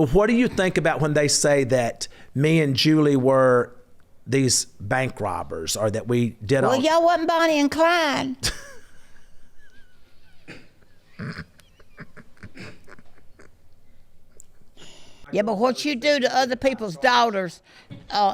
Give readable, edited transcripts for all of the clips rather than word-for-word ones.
Well, what do you think about when they say that me and Julie were these bank robbers, or that we did all... Well, y'all wasn't Bonnie and Clyde. Yeah, but what you do to other people's daughters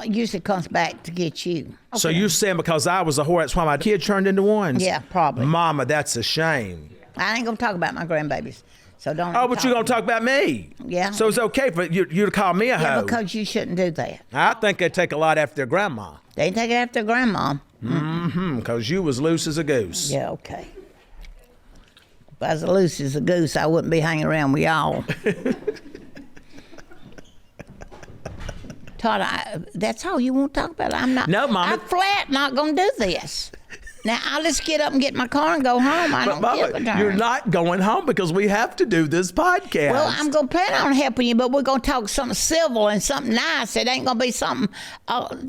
usually comes back to get you. Okay. So you saying because I was a whore, that's why my kid turned into one? Yeah, probably. Mama, that's a shame. I ain't gonna talk about my grandbabies, so don't. Oh, but you're gonna talk about me? Yeah. So it's okay for you to call me a hoe? Yeah, because you shouldn't do that. I think they take a lot after their grandma. They take it after grandma. Mm-hmm, because you was loose as a goose. Yeah, okay. If I was loose as a goose, I wouldn't be hanging around with y'all. Todd, that's all you want to talk about? I'm not. No, Mama. I'm flat not going to do this. Now, I'll just get up and get my car and go home. I don't Mama, give a darn. you're not going home because we have to do this podcast. Well, I'm going to plan on helping you, but we're going to talk something civil and something nice. It ain't going to be something,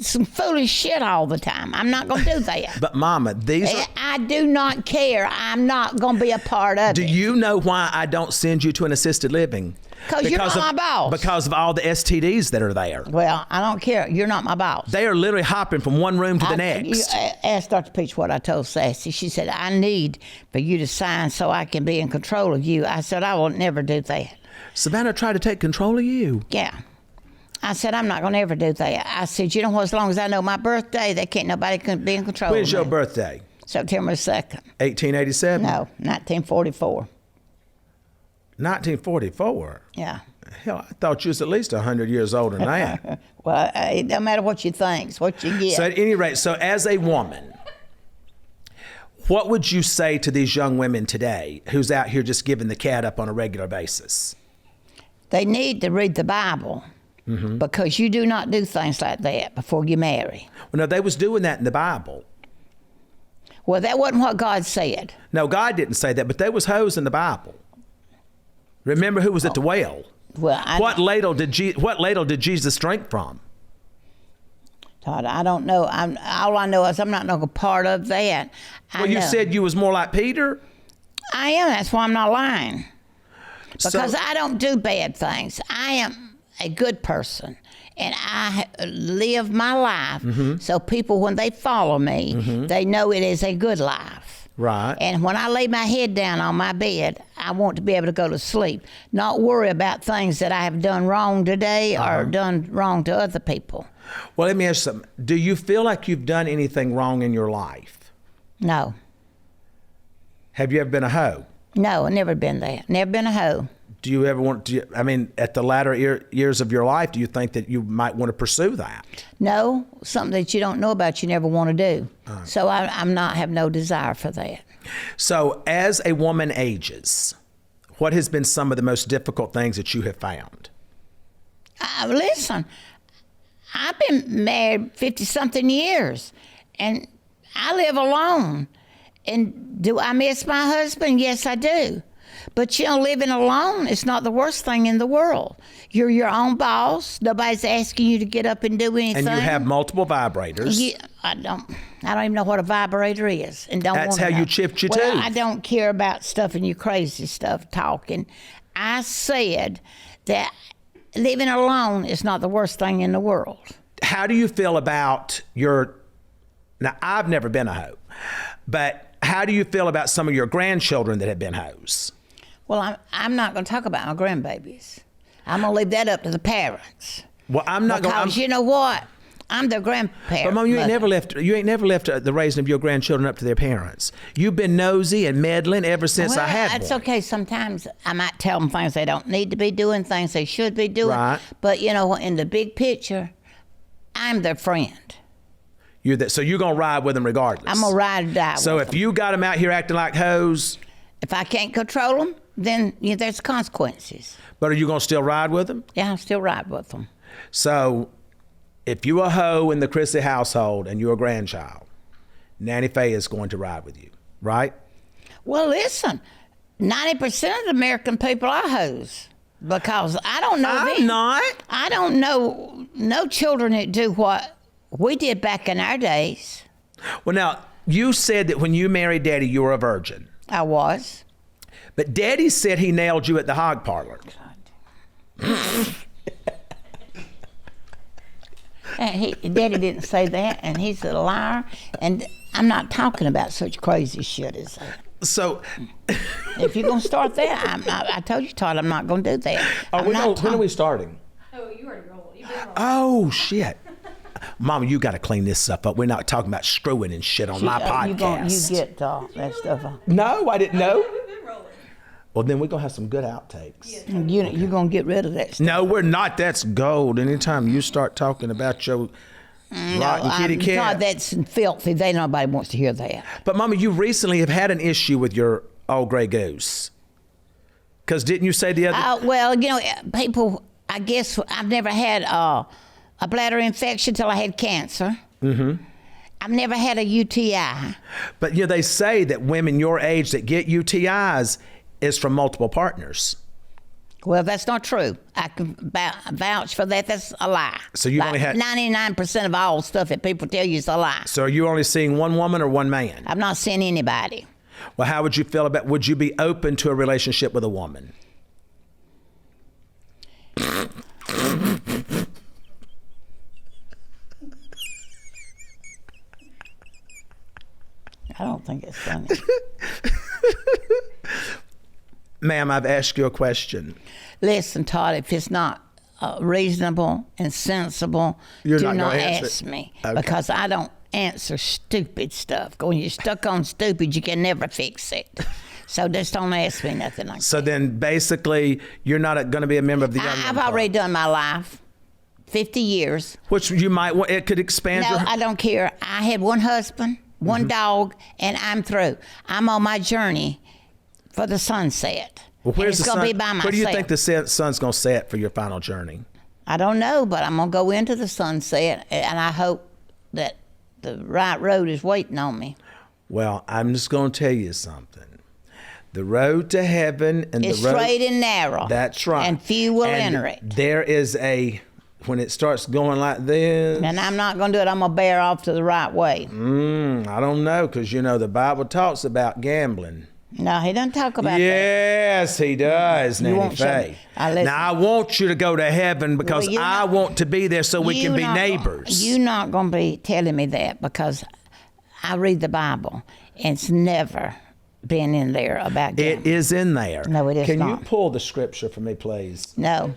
some foolish shit all the time. I'm not going to do that. But, Mama, these are... I do not care. I'm not going to be a part of it. Do you know why I don't send you to an assisted living? Because you're not my boss. Because of all the STDs that are there. Well, I don't care. You're not my boss. They are literally hopping from one room to the next. Ask Dr. Peach what I told Sassy. She said, I need for you to sign so I can be in control of you. I said, I will never do that. Savannah tried to take control of you. Yeah. I said, I'm not going to ever do that. I said, you know what, as long as I know my birthday, nobody can be in control of me. When's your birthday? September 2nd. 1887? No, 1944. 1944? Yeah. Hell, I thought you was at least 100 years older than that. Well, it don't matter what you think. It's what you get. So at any rate, so as a woman, what would you say to these young women today who's out here just giving the cat up on a regular basis? They need to read the Bible because you do not do things like that before you marry. Well, no, they was doing that in the Bible. Well, that wasn't what God said. No, God didn't say that, but there was hoes in the Bible. Remember who was at the well? Well, what ladle did Jesus drink from? Todd, I don't know. All I know is I'm not no part of that. Well, you said you was more like Peter. I am. That's why I'm not lying. Because So- I don't do bad things. I am a good person, and I live my life so people, when they follow me, they know it is a good life. Right. And when I lay my head down on my bed, I want to be able to go to sleep, not worry about things that I have done wrong today or done wrong to other people. Well, let me ask you something. Do you feel like you've done anything wrong in your life? No. Have you ever been a hoe? No, I've never been that. Never been a hoe. Do you ever want to, I mean, at the latter years of your life, do you think that you might want to pursue that? No, something that you don't know about, you never want to do. So I'm not, have no desire for that. So as a woman ages, what has been some of the most difficult things that you have found? Listen, I've been married 50-something years, and I live alone. And do I miss my husband? Yes, I do. But, living alone is not the worst thing in the world. You're your own boss. Nobody's asking you to get up and do anything. And you have multiple vibrators. Yeah, I don't even know what a vibrator is, and don't. That's how you chipped your tooth. I don't care about stuff and you crazy stuff talking. I said that living alone is not the worst thing in the world. How do you feel about now I've never been a hoe, but how do you feel about some of your grandchildren that have been hoes? Well, I'm not going to talk about my grandbabies. I'm going to leave that up to the parents. Well, I'm not going to. Because you know what? I'm their grandparent. But Mom, you ain't never left the raising of your grandchildren up to their parents. You've been nosy and meddling ever since I had one. It's okay. Sometimes I might tell them things they don't need to be doing, things they should be doing. Right. But in the big picture, I'm their friend. So you're going to ride with them regardless? I'm going to ride or die with them. So if you got them out here acting like hoes... If I can't control them, then there's consequences. But are you going to still ride with them? Yeah, I'll still ride with them. So if you're a hoe in the Chrisley household and you're a grandchild, Nanny Faye is going to ride with you, right? Well, listen, 90% of the American people are hoes. Because I don't know I'm not. I don't know no children that do what we did back in our days. Well, now, you said that when you married Daddy, you were a virgin. I was. But Daddy said he nailed you at the hog parlor. Daddy didn't say that, and he's a liar. And I'm not talking about such crazy shit as that. So, If you're gonna start that, I told you, Todd, I'm not gonna do that. when are we starting? Oh, you already rolled. You've been rolling. Oh, shit. Mama, you got to clean this stuff up. We're not talking about screwing and shit on my podcast. You get that stuff. No, I didn't know. We've been rolling. Well, then we're going to have some good outtakes. You're gonna get rid of that stuff. No, we're not. That's gold. Anytime you start talking about your rotten kitty cat. Todd, that's filthy. Nobody wants to hear that. But, Mama, you recently have had an issue with your old gray goose. Because didn't you say the other... Well, people, I guess I've never had a bladder infection till I had cancer. Mm-hmm. I've never had a UTI. But, they say that women your age that get UTIs is from multiple partners. Well, that's not true. I can vouch for that. That's a lie. So you only had 99% of all stuff that people tell you is a lie. So are you only seeing one woman or one man? I'm not seeing anybody. Well, how would you feel about? Would you be open to a relationship with a woman? I don't think it's funny. Ma'am, I've asked you a question. Listen, Todd, if it's not reasonable and sensible, You're do not not gonna answer ask it. me. Okay. Because I don't answer stupid stuff. When you're stuck on stupid, you can never fix it. So just don't ask me nothing like that. So then basically, you're not going to be a member of the Young I've Men already Club. done my life, 50 years. Which you might want, it could expand No, your... I don't care. I had one husband, one dog, and I'm through. I'm on my journey for the sunset. Well, And where's it's the going to sun? be by myself. Where do you think the sun's going to set for your final journey? I don't know, but I'm going to go into the sunset, and I hope that the right road is waiting on me. Well, I'm just going to tell you something. The road to heaven and It's the road... straight and narrow. That's right. And few will And enter it. There is when it starts going like this... And I'm not going to do it. I'm going to bear off to the right way. I don't know, because, the Bible talks about gambling. No, he doesn't talk about that. Yes, he does, Nanny won't show Faye. me. Listen. Now, I want you to go to heaven because Well, I want to be there so we can be neighbors. You're not going to be telling me that because I read the Bible, and it's never been in there about gambling. It is in there. No, it is Can not. you pull the scripture for me, please? No.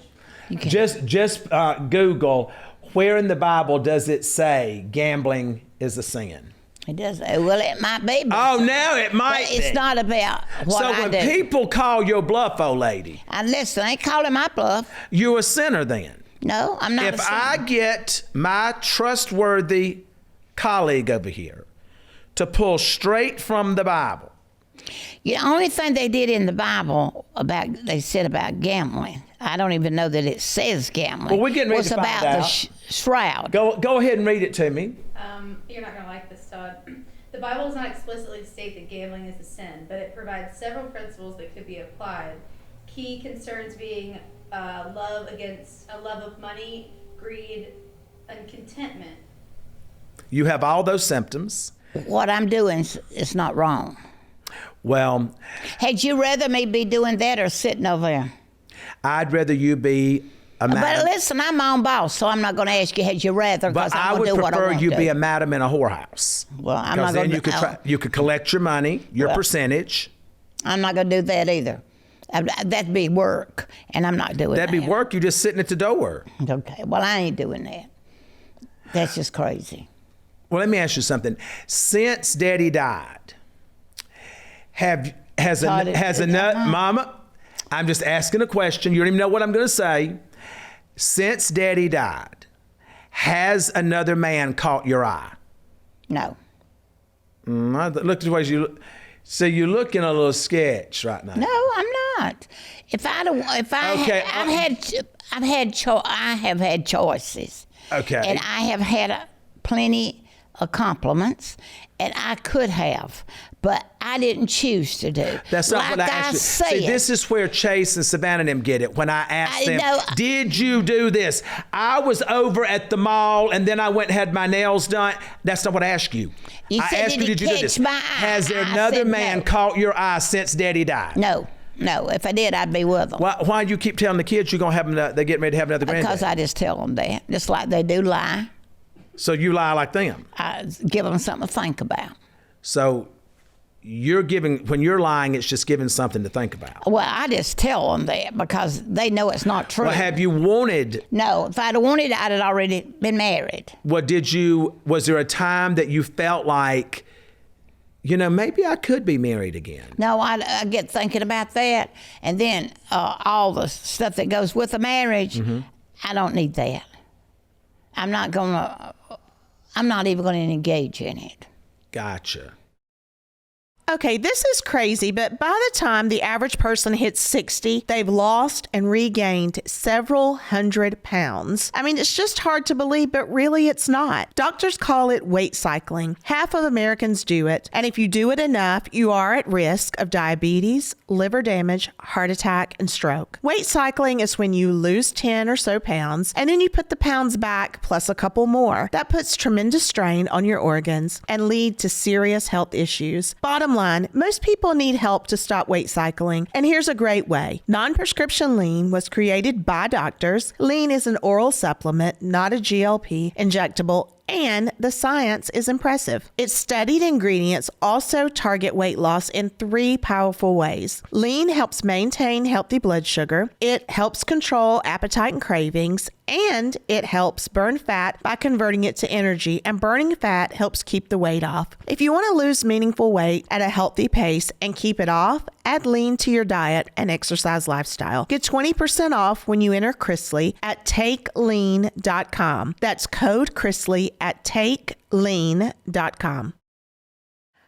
You can't. Just Google, where in the Bible does it say gambling is a sin? It does. Well, it might be. But Oh, now it might but it's be. not about what So I when do. people call your bluff, old lady, And listen, I ain't calling my bluff. you're a sinner then. No, I'm not. If a sinner. I get my trustworthy colleague over here to pull straight from the Bible, The only thing they did in the Bible they said about gambling. I don't even know that it says gambling. Well, we're getting ready was to find about out. the shroud. go ahead and read it to me. You're not going to like this, Todd. The Bible does not explicitly state that gambling is a sin, but it provides several principles that could be applied. Key concerns being love of money, greed, and contentment. You have all those symptoms. What I'm doing is not wrong. Well, Had you rather me be doing that or sitting over there? I'd rather you be a But madam. listen, I'm my own boss, so I'm not going to ask you, had you rather, because But I I'm would going to do what I prefer want you to be do. a madam in a whorehouse. Well, I'm Because not then going to you could collect your money, your Well- percentage. I'm not going to do that either. That'd be work, and I'm not doing that. That'd be work. You're just sitting at the door. Okay, well, I ain't doing that. That's just crazy. Well, let me ask you something. Since Daddy died, has another Mama? I'm just asking a question. You don't even know what I'm going to say. Since Daddy died, has another man caught your eye? No. Look at the way you look. So you're looking a little sketch right now. No, I'm not. Okay, I have had choices. Okay. And I have had plenty of compliments, and I could have, but I didn't choose to do. That's not like what I asked you. said, See, this is where Chase and Savannah and them get it. When I asked them, know. did you do this? I was over at the mall and then I went and had my nails done. That's not what I asked you. You I said, asked did you, it did you do catch this? my eye? Has there I another said man no. caught your eye since Daddy died? No. If I did, I'd be with them. Why do you keep telling the kids you're going to have them, they're getting ready to have another Because granddad? I just tell them that. Just like they do lie. So you lie like them. I give them something to think about. So when you're lying, it's just giving something to think about. Well, I just tell them that because they know it's not true. Well, have you wanted? No, if I'd wanted, I'd have already been married. Was there a time that you felt like, maybe I could be married again? No, I get thinking about that. And then all the stuff that goes with a marriage, I don't need that. I'm not even going to engage in it. Gotcha. Okay, this is crazy, but by the time the average person hits 60, they've lost and regained several hundred pounds. I mean, it's just hard to believe, but really it's not. Doctors call it weight cycling. Half of Americans do it, and if you do it enough, you are at risk of diabetes, liver damage, heart attack, and stroke. Weight cycling is when you lose 10 or so pounds, and then you put the pounds back plus a couple more. That puts tremendous strain on your organs and lead to serious health issues. Bottom line, most people need help to stop weight cycling, and here's a great way. Non-prescription lean was created by doctors. Lean is an oral supplement, not a GLP injectable, and the science is impressive. Its studied ingredients also target weight loss in 3 powerful ways. Lean helps maintain healthy blood sugar. It helps control appetite and cravings, and it helps burn fat by converting it to energy, and burning fat helps keep the weight off. If you want to lose meaningful weight at a healthy pace and keep it off, add lean to your diet and exercise lifestyle. Get 20% off when you enter Chrisley at takelean.com. That's code Chrisley at takelean.com.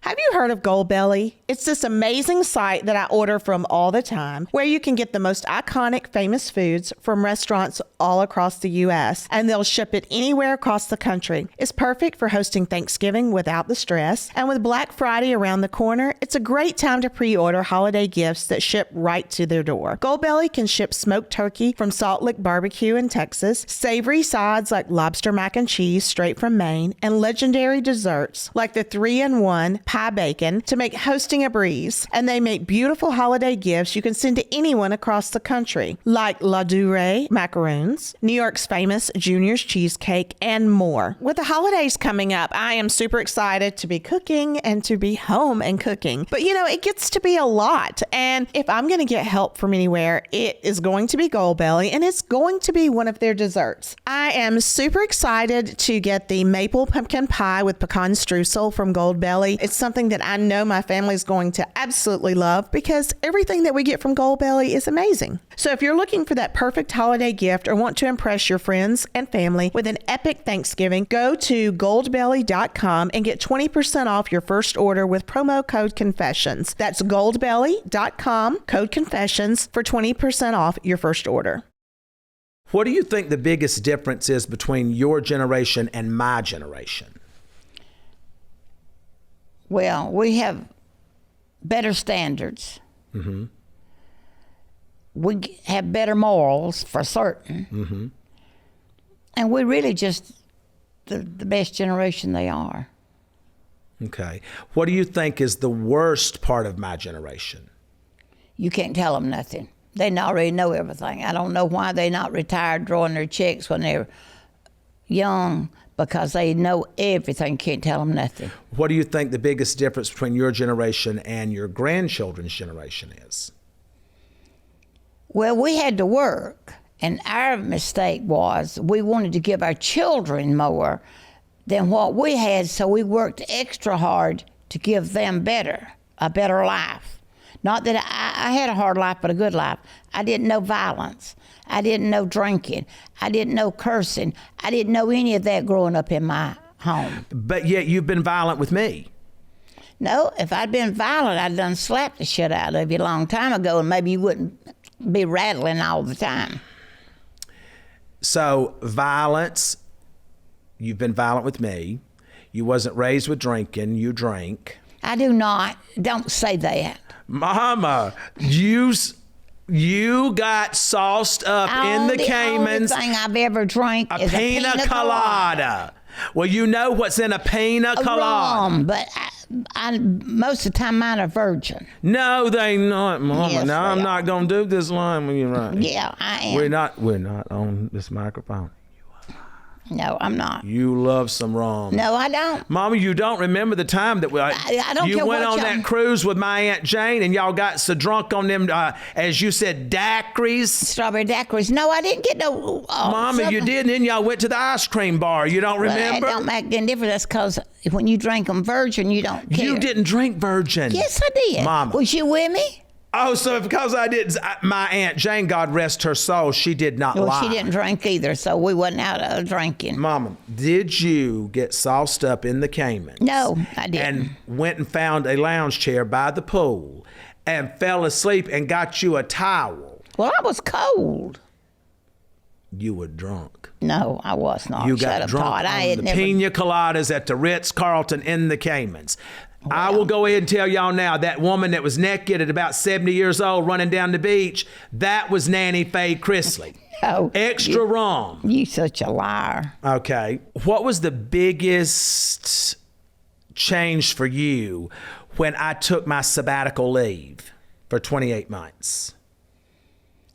Have you heard of Goldbelly? It's this amazing site that I order from all the time, where you can get the most iconic, famous foods from restaurants all across the U.S., and they'll ship it anywhere across the country. It's perfect for hosting Thanksgiving without the stress, and with Black Friday around the corner, it's a great time to pre-order holiday gifts that ship right to their door. Goldbelly can ship smoked turkey from Salt Lick Barbecue in Texas, savory sides like lobster mac and cheese straight from Maine, and legendary desserts like the 3-in-1 pie bacon to make hosting a breeze. And they make beautiful holiday gifts you can send to anyone across the country, like La Durée macaroons, New York's famous Junior's cheesecake, and more. With the holidays coming up, I am super excited to be cooking and to be home and cooking. But it gets to be a lot. And if I'm going to get help from anywhere, it is going to be Goldbelly, and it's going to be one of their desserts. I am super excited to get the maple pumpkin pie with pecan streusel from Goldbelly. It's something that I know my family is going to absolutely love because everything that we get from Goldbelly is amazing. So if you're looking for that perfect holiday gift or want to impress your friends and family with an epic Thanksgiving, go to goldbelly.com and get 20% off your first order with promo code Confessions. That's goldbelly.com, code Confessions, for 20% off your first order. What do you think the biggest difference is between your generation and my generation? Well, we have better standards. Mm-hmm. We have better morals, for certain. Mm-hmm. And we're really just the best generation they are. Okay. What do you think is the worst part of my generation? You can't tell them nothing. They already know everything. I don't know why they're not retired drawing their checks when they're young, because they know everything, can't tell them nothing. What do you think the biggest difference between your generation and your grandchildren's generation is? Well, we had to work, and our mistake was we wanted to give our children more than what we had, so we worked extra hard to give them a better life. Not that I had a hard life, but a good life. I didn't know violence. I didn't know drinking. I didn't know cursing. I didn't know any of that growing up in my home. But yet you've been violent with me. No, if I'd been violent, I'd done slapped the shit out of you a long time ago, and maybe you wouldn't be rattling all the time. So violence, you've been violent with me. You wasn't raised with drinking. You drank. I do not. Don't say that. Mama, you got sauced up in the Caymans. The only thing I've ever drank is a pina colada. Well, you know what's in a pina colada. Rum, but I most of the time mine are virgin. No, they not, Mama. Yes, no, I'm not gonna do this line when you're right. Yeah, I am. We're not on this microphone. No, I'm not. You love some rum. No, I don't. Mama, you don't remember the time that I don't you care went what on y'all- that cruise with my Aunt Jane and y'all got so drunk on them, as you said, daiquiris? Strawberry daiquiris. No, I didn't get no. Mama, you did, and then y'all went to the ice cream bar. You don't remember? Well, it don't make any difference. That's because when you drink them virgin, you don't care. You didn't drink virgin. Yes, I did. Mama. Was you with me? Oh, so because I didn't, my Aunt Jane, God rest her soul, she did not Well, lie. she didn't drink either, so we wasn't out drinking. Mama, did you get sauced up in the Caymans? No, I didn't. And went and found a lounge chair by the pool and fell asleep and got you a towel? Well, I was cold. You were drunk. No, I was not. You Shut got up, drunk Todd. I on had the never. pina coladas at the Ritz-Carlton in the Caymans. I will go ahead and tell y'all now, that woman that was naked at about 70 years old running down the beach, that was Nanny Faye Chrisley. Oh, Extra rum. You such a liar. Okay. What was the biggest change for you when I took my sabbatical leave for 28 months?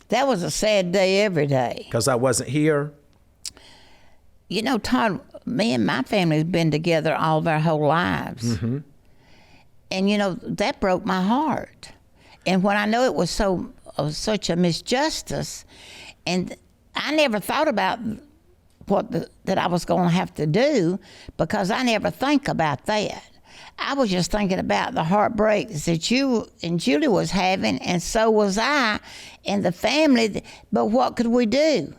That was a sad day every day. Because I wasn't here? You know, Todd, me and my family have been together all of our whole lives. Mm-hmm. And, you know, that broke my heart. And when I know it was such a misjustice, and I never thought about that I was going to have to do, because I never think about that. I was just thinking about the heartbreaks that you and Julie was having, and so was I, and the family. But what could we do?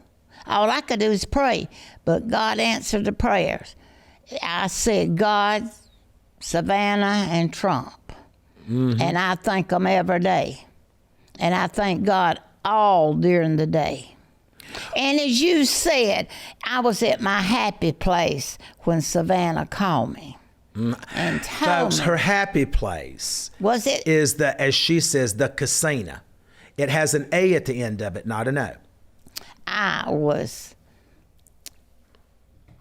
All I could do is pray. But God answered the prayers. I said, God, Savannah, and Trump. Mm-hmm. And I thank them every day. And I thank God all during the day. And as you said, I was at my happy place when Savannah called me. And told Folks, me. her happy place Was it? is the, as she says, the casino. It has an A at the end of it, not an O. I was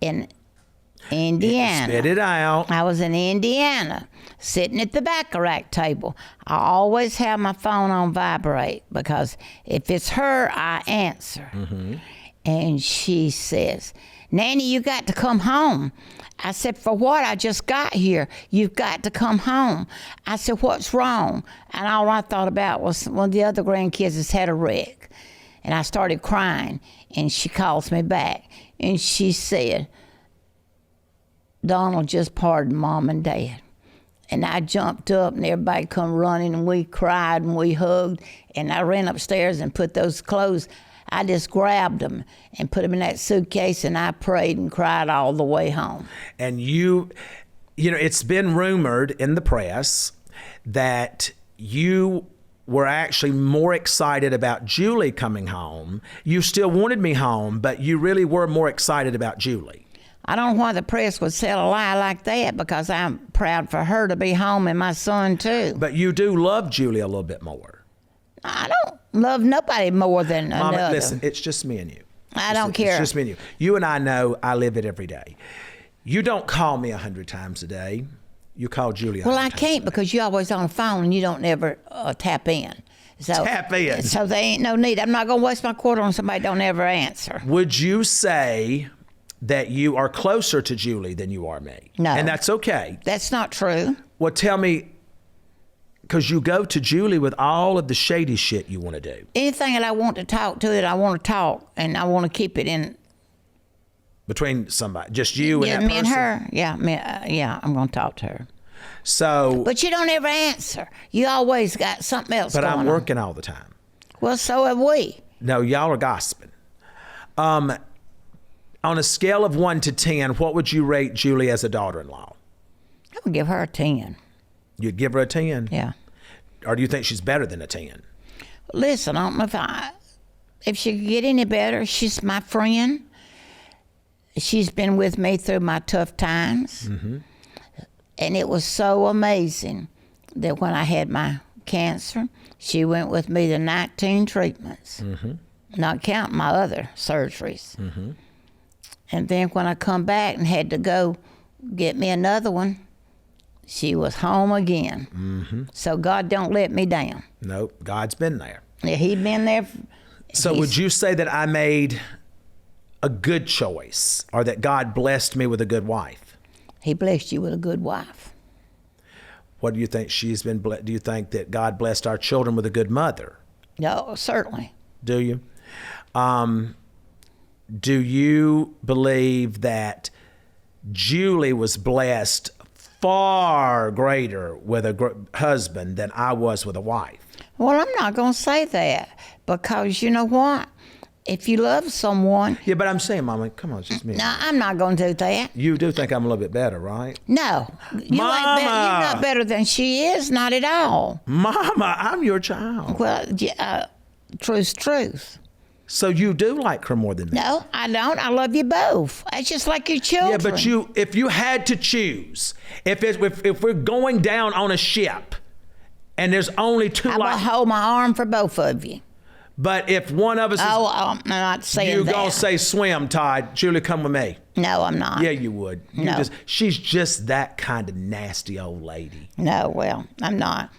in Indiana. Spit it out. I was in Indiana, sitting at the baccarat table. I always have my phone on vibrate, because if it's her, I answer. Mm-hmm. And she says, Nanny, you got to come home. I said, for what? I just got here. You've got to come home. I said, what's wrong? And all I thought about was one of the other grandkids has had a wreck. And I started crying, and she calls me back, and she said, Donald just pardoned Mom and Dad. And I jumped up, and everybody come running, and we cried, and we hugged, and I ran upstairs and put those clothes. I just grabbed them and put them in that suitcase, and I prayed and cried all the way home. And you know, it's been rumored in the press that you were actually more excited about Julie coming home. You still wanted me home, but you really were more excited about Julie. I don't know why the press would tell a lie like that, because I'm proud for her to be home and my son too. But you do love Julie a little bit more. I don't love nobody more than Mama, another. listen, it's just me and you. I don't care. It's just me and you. You and I know I live it every day. You don't call me 100 times a day. You call Julie 100 Well, I times can't, a day. because you're always on the phone and you don't never tap in. So, Tap in. So there ain't no need. I'm not going to waste my quarter on somebody that don't ever answer. Would you say that you are closer to Julie than you are me? No. And that's okay. That's not true. Well, tell me, because you go to Julie with all of the shady shit you want to do. Anything that I want to talk to it, I want to talk, and I want to keep it in. Between somebody, just you and Yeah, that me person? and her. Yeah, I'm going to talk to her. So, But you don't ever answer. You always got something else but going I'm on. working all the time. Well, so have we. No, y'all are gossiping. On a scale of 1 to 10, what would you rate Julie as a daughter-in-law? I would give her a 10. You'd give her a 10? Yeah. Or do you think she's better than a 10? Listen, I don't know if she could get any better. She's my friend. She's been with me through my tough times. Mm-hmm. And it was so amazing that when I had my cancer, she went with me to 19 treatments, not counting my other surgeries. Mm-hmm. And then when I come back and had to go get me another one, she was home again. Mm-hmm. So God don't let me down. Nope, God's been there. Yeah, he'd been there. So would you say that I made a good choice, or that God blessed me with a good wife? He blessed you with a good wife. What do you think she's been? Do you think that God blessed our children with a good mother? No, certainly. Do you? Do you believe that Julie was blessed far greater with a husband than I was with a wife? Well, I'm not going to say that, because you know what? If you love someone... Yeah, but I'm saying, Mama, come on, it's just me. No, I'm not going to do that. You do think I'm a little bit better, right? No. You're not better than she is, not at all. Mama, I'm your child. Well, truth's truth. So you do like her more than me? No, I don't. I love you both. It's just like your children. Yeah, but if you had to choose, if we're going down on a ship and there's only two, I will hold my arm for both of you. But if one of us I'm not saying you're that. going to say swim, Todd. Julie, come with me. No, I'm not. Yeah, you would. No. She's just that kind of nasty old lady. No, well, I'm not.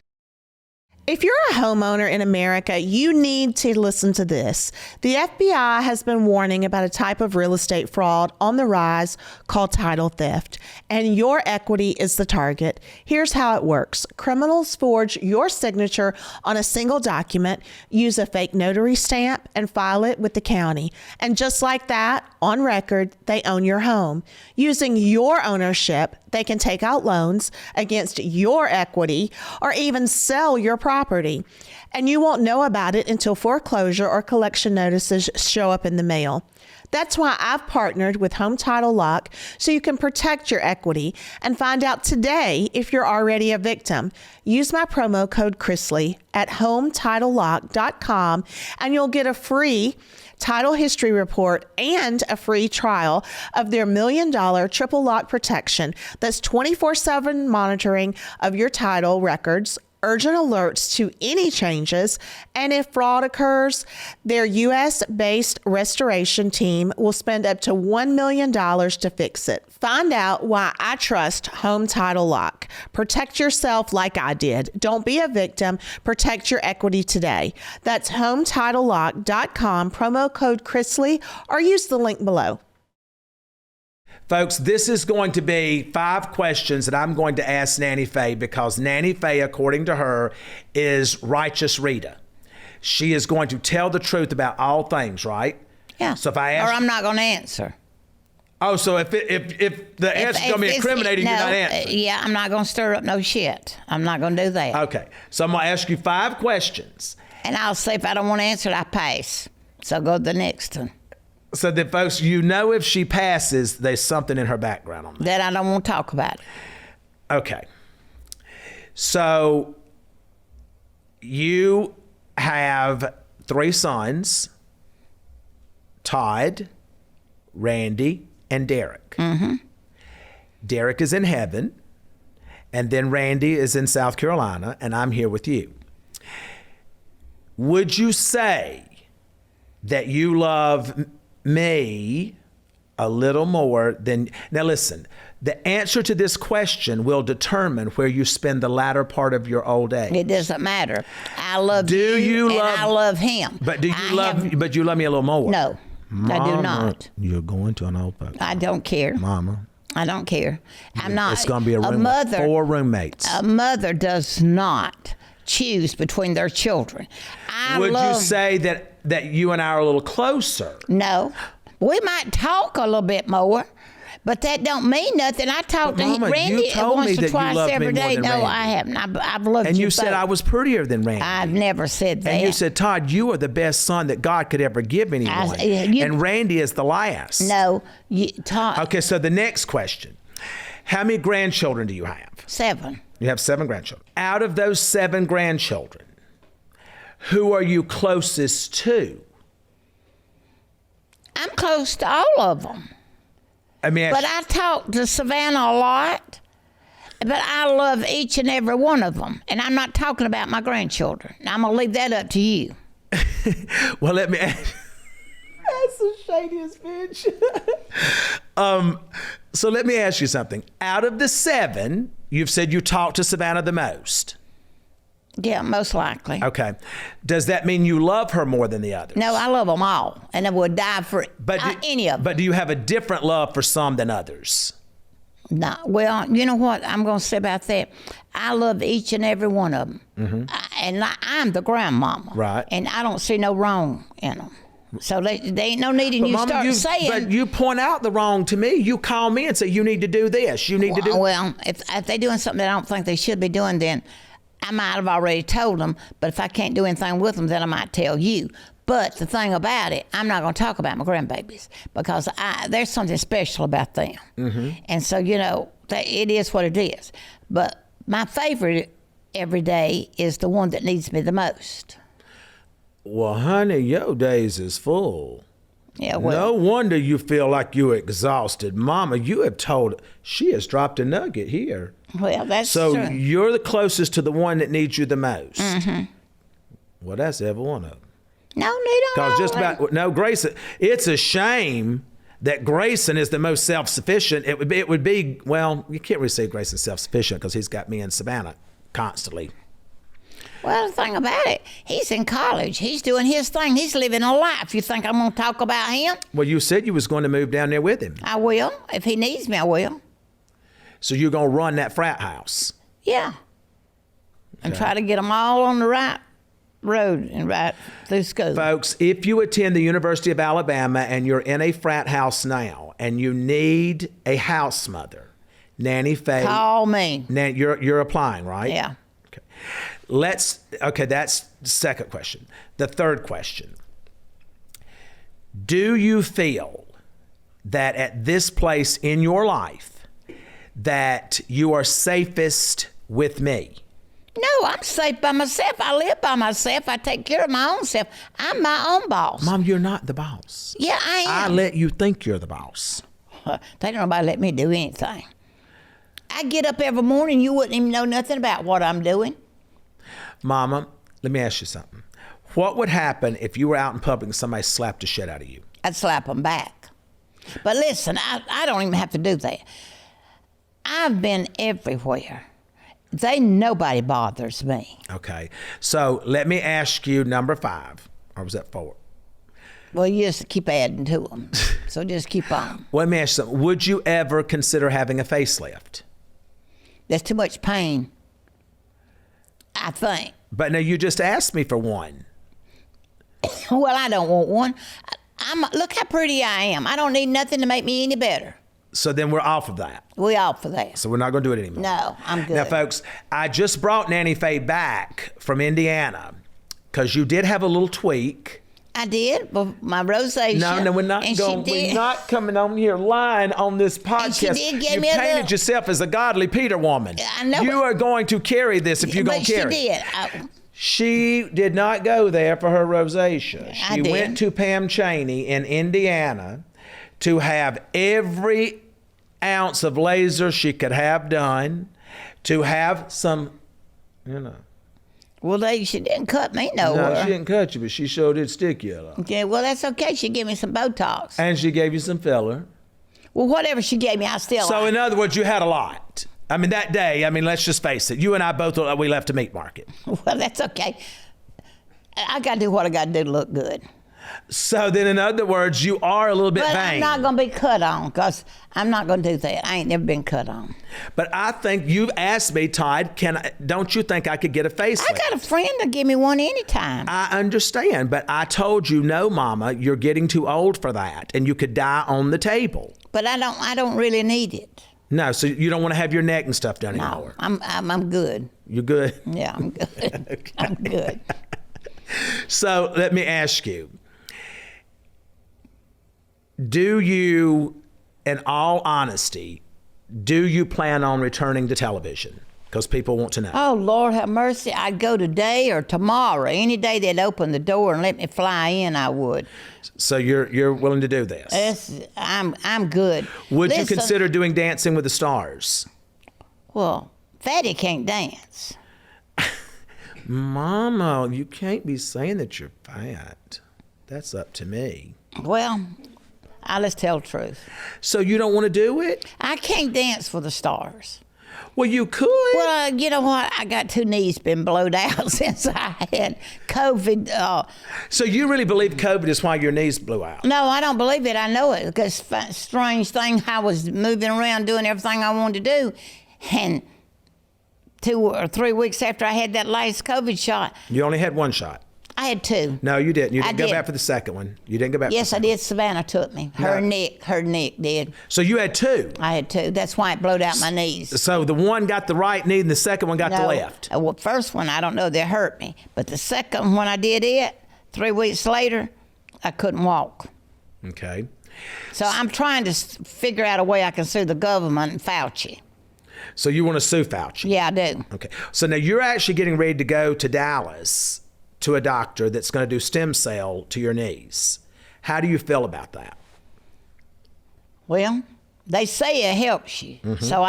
If you're a homeowner in America, you need to listen to this. The FBI has been warning about a type of real estate fraud on the rise called title theft, and your equity is the target. Here's how it works. Criminals forge your signature on a single document, use a fake notary stamp, and file it with the county. And just like that, on record, they own your home. Using your ownership, they can take out loans against your equity or even sell your property. And you won't know about it until foreclosure or collection notices show up in the mail. That's why I've partnered with Home Title Lock so you can protect your equity and find out today if you're already a victim. Use my promo code Chrisley at HometitleLock.com and you'll get a free title history report and a free trial of their $1 million triple lock protection. That's 24/7 monitoring of your title records, urgent alerts to any changes, and if fraud occurs, their U.S.-based restoration team will spend up to $1 million to fix it. Find out why I trust Home Title Lock. Protect yourself like I did. Don't be a victim. Protect your equity today. That's HometitleLock.com, promo code Chrisley, or use the link below. Folks, this is going to be 5 questions that I'm going to ask Nanny Faye, because Nanny Faye, according to her, is righteous Rita. She is going to tell the truth about all things, right? Yeah. So if I ask, or I'm not going to answer. Oh, so if the answer's going to be incriminating, you're not answering. Yeah, I'm not going to stir up no shit. I'm not going to do that. Okay. So I'm going to ask you 5 questions. And I'll say if I don't want to answer it, I pass. So go to the next one. So that, folks, if she passes, there's something in her background on that. That I don't want to talk about. Okay. So you have 3 sons, Todd, Randy, and Derek. Mm-hmm. Derek is in heaven, and then Randy is in South Carolina, and I'm here with you. Would you say that you love me a little more than... Now listen, the answer to this question will determine where you spend the latter part of your old age. It doesn't matter. I love you and I love him. But you love me a little more? No, Mama, I do not. You're going to an old folks. I don't care. Mama. I don't care. I'm not. It's going to be a room with 4 roommates. A mother does not choose between their children. Would you say that you and I are a little closer? No. We might talk a little bit more, but that don't mean nothing. I talk to Randy once or twice every day. No, I haven't. I've loved you. And you said I was prettier than Randy. I've never said that. And you said, Todd, you are the best son that God could ever give anyone. And Randy is the last. No, Todd. Okay, so the next question. How many grandchildren do you have? 7. You have 7 grandchildren. Out of those 7 grandchildren, who are you closest to? I'm close to all of them. But I talk to Savannah a lot. But I love each and every one of them. And I'm not talking about my grandchildren. I'm going to leave that up to you. Well, let me ask. That's the shadiest bitch. So let me ask you something. Out of the 7, you've said you talk to Savannah the most. Yeah, most likely. Okay. Does that mean you love her more than the others? No, I love them all, and I would die for any of them. But do you have a different love for some than others? No, well, you know what I'm going to say about that? I love each and every one of them. And I'm the grandmama. Right. And I don't see no wrong in them. So they ain't no need in you Mama, start saying. But you point out the wrong to me. You call me and say, you need to do this. You need to do. Well, if they're doing something that I don't think they should be doing, then I might have already told them. But if I can't do anything with them, then I might tell you. But the thing about it, I'm not going to talk about my grandbabies because there's something special about them. And so, it is what it is. But my favorite every day is the one that needs me the most. Well, honey, your days is full. Yeah, well. No wonder you feel like you're exhausted. Mama, you have told, she has dropped a nugget here. Well, that's so true. You're the closest to the one that needs you the most. Well, that's every one of them. No, they don't. No, Grayson, it's a shame that Grayson is the most self-sufficient. It would be, well, you can't really say Grayson's self-sufficient because he's got me and Savannah constantly. Well, the thing about it, he's in college. He's doing his thing. He's living a life. You think I'm going to talk about him? Well, you said you was going to move down there with him. I will. If he needs me, I will. So you're going to run that frat house? Yeah. And try to get them all on the right road and right through school. Folks, if you attend the University of Alabama and you're in a frat house now and you need a house mother, Nanny Faye. Call me. You're applying, right? Yeah. Okay, that's the second question. The third question. Do you feel that at this place in your life that you are safest with me? No, I'm safe by myself. I live by myself. I take care of my own self. I'm my own boss. Mom, you're not the boss. Yeah, I am. I let you think you're the boss. They don't nobody let me do anything. I get up every morning, you wouldn't even know nothing about what I'm doing. Mama, let me ask you something. What would happen if you were out in public and somebody slapped the shit out of you? I'd slap them back. But listen, I don't even have to do that. I've been everywhere. Nobody bothers me. Okay. So let me ask you number 5. Or was that 4? Well, you just keep adding to them. So just keep on. Well, let me ask you something. Would you ever consider having a facelift? There's too much pain, I think. But now you just asked me for one. Well, I don't want one. Look how pretty I am. I don't need nothing to make me any better. So then we're off of that. We off for that. So we're not going to do it anymore. No, I'm good. Now, folks, I just brought Nanny Faye back from Indiana because you did have a little tweak. I did, but my rosacea. No, we're not going. We're not coming on here lying on this podcast. And she did give you me a painted little, yourself as a godly Peter woman. I know. You are going to carry this if you're going to carry it. But she did. She did not go there for her rosacea. She did. went to Pam Chaney in Indiana to have every ounce of laser she could have done, to have some, Well, she didn't cut me nowhere. No, she didn't cut you, but she sure did stick you a lot. Okay, well, that's okay. She gave me some Botox. And she gave you some filler. Well, whatever she gave me, I still So, like. in other words, you had a lot. I mean, that day, let's just face it. You and I both, we left a meat market. Well, that's okay. I got to do what I got to do to look good. So then, in other words, you are a little bit But vain. I'm not going to be cut on because I'm not going to do that. I ain't never been cut on. But I think you've asked me, Todd, don't you think I could get a facelift? I got a friend to give me one anytime. I understand, but I told you, no, Mama, you're getting too old for that, and you could die on the table. But I don't really need it. No, so you don't want to have your neck and stuff done No, anymore. I'm good. You're good? Yeah, I'm good. Okay. I'm good. So let me ask you, do you, in all honesty, do you plan on returning to television? Because people want to know. Oh, Lord have mercy. I'd go today or tomorrow. Any day they'd open the door and let me fly in, I would. So you're willing to do this? I'm good. Would you consider doing Dancing with the Stars? Well, Fatty can't dance. Mama, you can't be saying that you're fat. That's up to me. Well, let's tell the truth. So you don't want to do it? I can't dance for the stars. Well, you could. Well, you know what? I got 2 knees been blowed out since I had COVID. So you really believe COVID is why your knees blew out? No, I don't believe it. I know it because strange thing. I was moving around doing everything I wanted to do, and 2 or 3 weeks after I had that last COVID shot, You only had 1 shot. I had 2. No, you didn't. You didn't I go did. back for the second one. You didn't go back. Yes, for I the did. Savannah took me. Her neck did. So you had 2. I had 2. That's why it blowed out my knees. So the one got the right knee and the second one got the left. Well, first one, I don't know, they hurt me. But the second one I did it, 3 weeks later, I couldn't walk. Okay. So I'm trying to figure out a way I can sue the government and Fauci. So you want to sue Fauci? Yeah, I do. Okay. So now you're actually getting ready to go to Dallas to a doctor that's going to do stem cell to your knees. How do you feel about that? Well, they say it helps you. Mm-hmm. So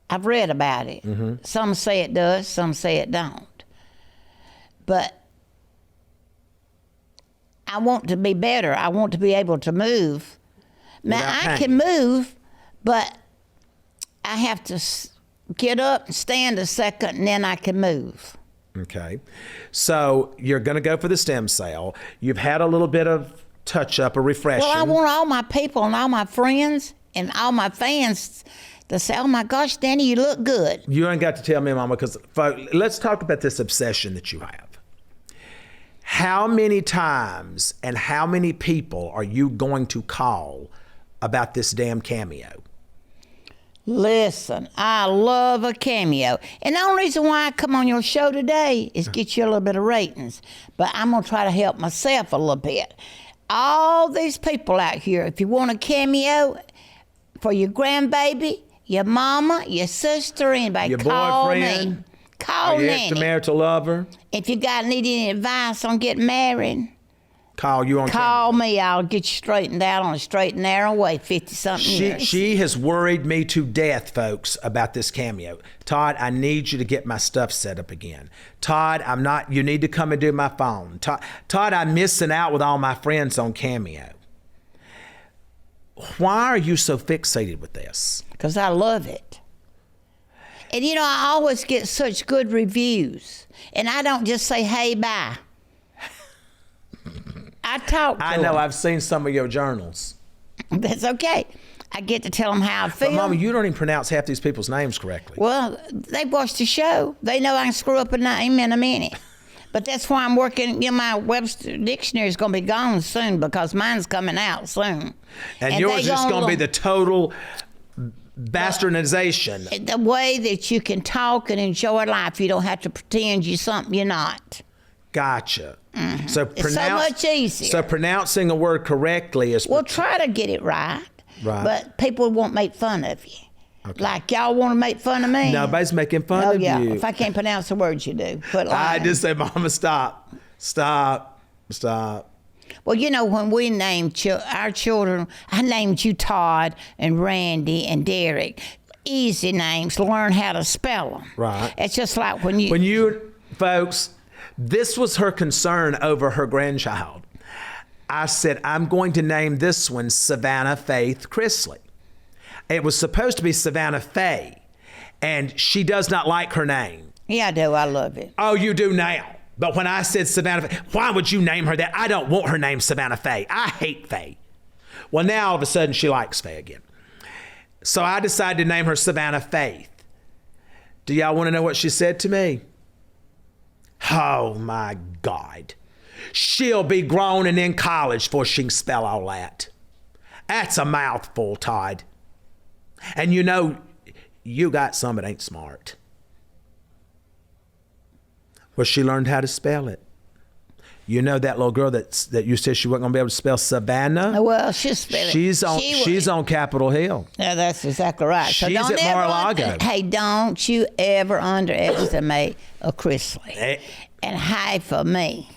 I've read about it. Mm-hmm. Some say it does, some say it don't. But I want to be better. I want to be able to move. Now, Without I pain. can move, but I have to get up and stand a second, and then I can move. Okay. So you're going to go for the stem cell. You've had a little bit of touch up or refreshing. Well, I want all my people and all my friends and all my fans to say, oh my gosh, Danny, you look good. You ain't got to tell me, Mama, because let's talk about this obsession that you have. How many times and how many people are you going to call about this damn Cameo? Listen, I love a Cameo. And the only reason why I come on your show today is get you a little bit of ratings. But I'm going to try to help myself a little bit. All these people out here, if you want a Cameo for your grandbaby, your mama, your sister, anybody, Your call boyfriend? me. Call Your Nanny. extramarital lover? If you need any advice on getting married, Call you on call Cameo. me. I'll get you straightened out on a straight and narrow way, 50-something years. She has worried me to death, folks, about this Cameo. Todd, I need you to get my stuff set up again. Todd, you need to come and do my phone. Todd, I'm missing out with all my friends on Cameo. Why are you so fixated with this? Because I love it. And you know, I always get such good reviews. And I don't just say, hey, bye. I talk to I know, them. I've seen some of your journals. That's okay. I get to tell them how I feel. But Mama, you don't even pronounce half these people's names correctly. Well, they watched the show. They know I can screw up a name in a minute. But that's why I'm working. You know, my Webster dictionary is going to be gone soon because mine's coming out soon. And yours is going to be the total bastardization. The way that you can talk and enjoy life. You don't have to pretend you're something you're not. Gotcha. So It's so much easier. So pronouncing a word correctly is Well, try to get it right. Right. But people won't make fun of you. Okay. Like y'all want to make fun of me. Nobody's making fun Oh of yeah. you. If I can't pronounce the words you do, quit lying. I just say, Mama, stop. Well, you know, when we named our children, I named you Todd and Randy and Derek. Easy names. Learn how to spell them. Right. It's just like when you folks, this was her concern over her grandchild. I said, I'm going to name this one Savannah Faith Chrisley. It was supposed to be Savannah Faye, and she does not like her name. Yeah, I do. I love it. Oh, you do now. But when I said Savannah Faye, why would you name her that? I don't want her name Savannah Faye. I hate Faye. Well, now all of a sudden she likes Faye again. So I decided to name her Savannah Faith. Do y'all want to know what she said to me? Oh my God. She'll be grown and in college before she can spell all that. That's a mouthful, Todd. And you know, you got some that ain't smart. Well, she learned how to spell it. You know that little girl that you said she wasn't going to be able to spell Savannah? Well, she's spelling. She's on Capitol Hill. Yeah, that's exactly right. She's at Mar-a-Lago. Hey, don't you ever underestimate a Chrisley. And hi for me.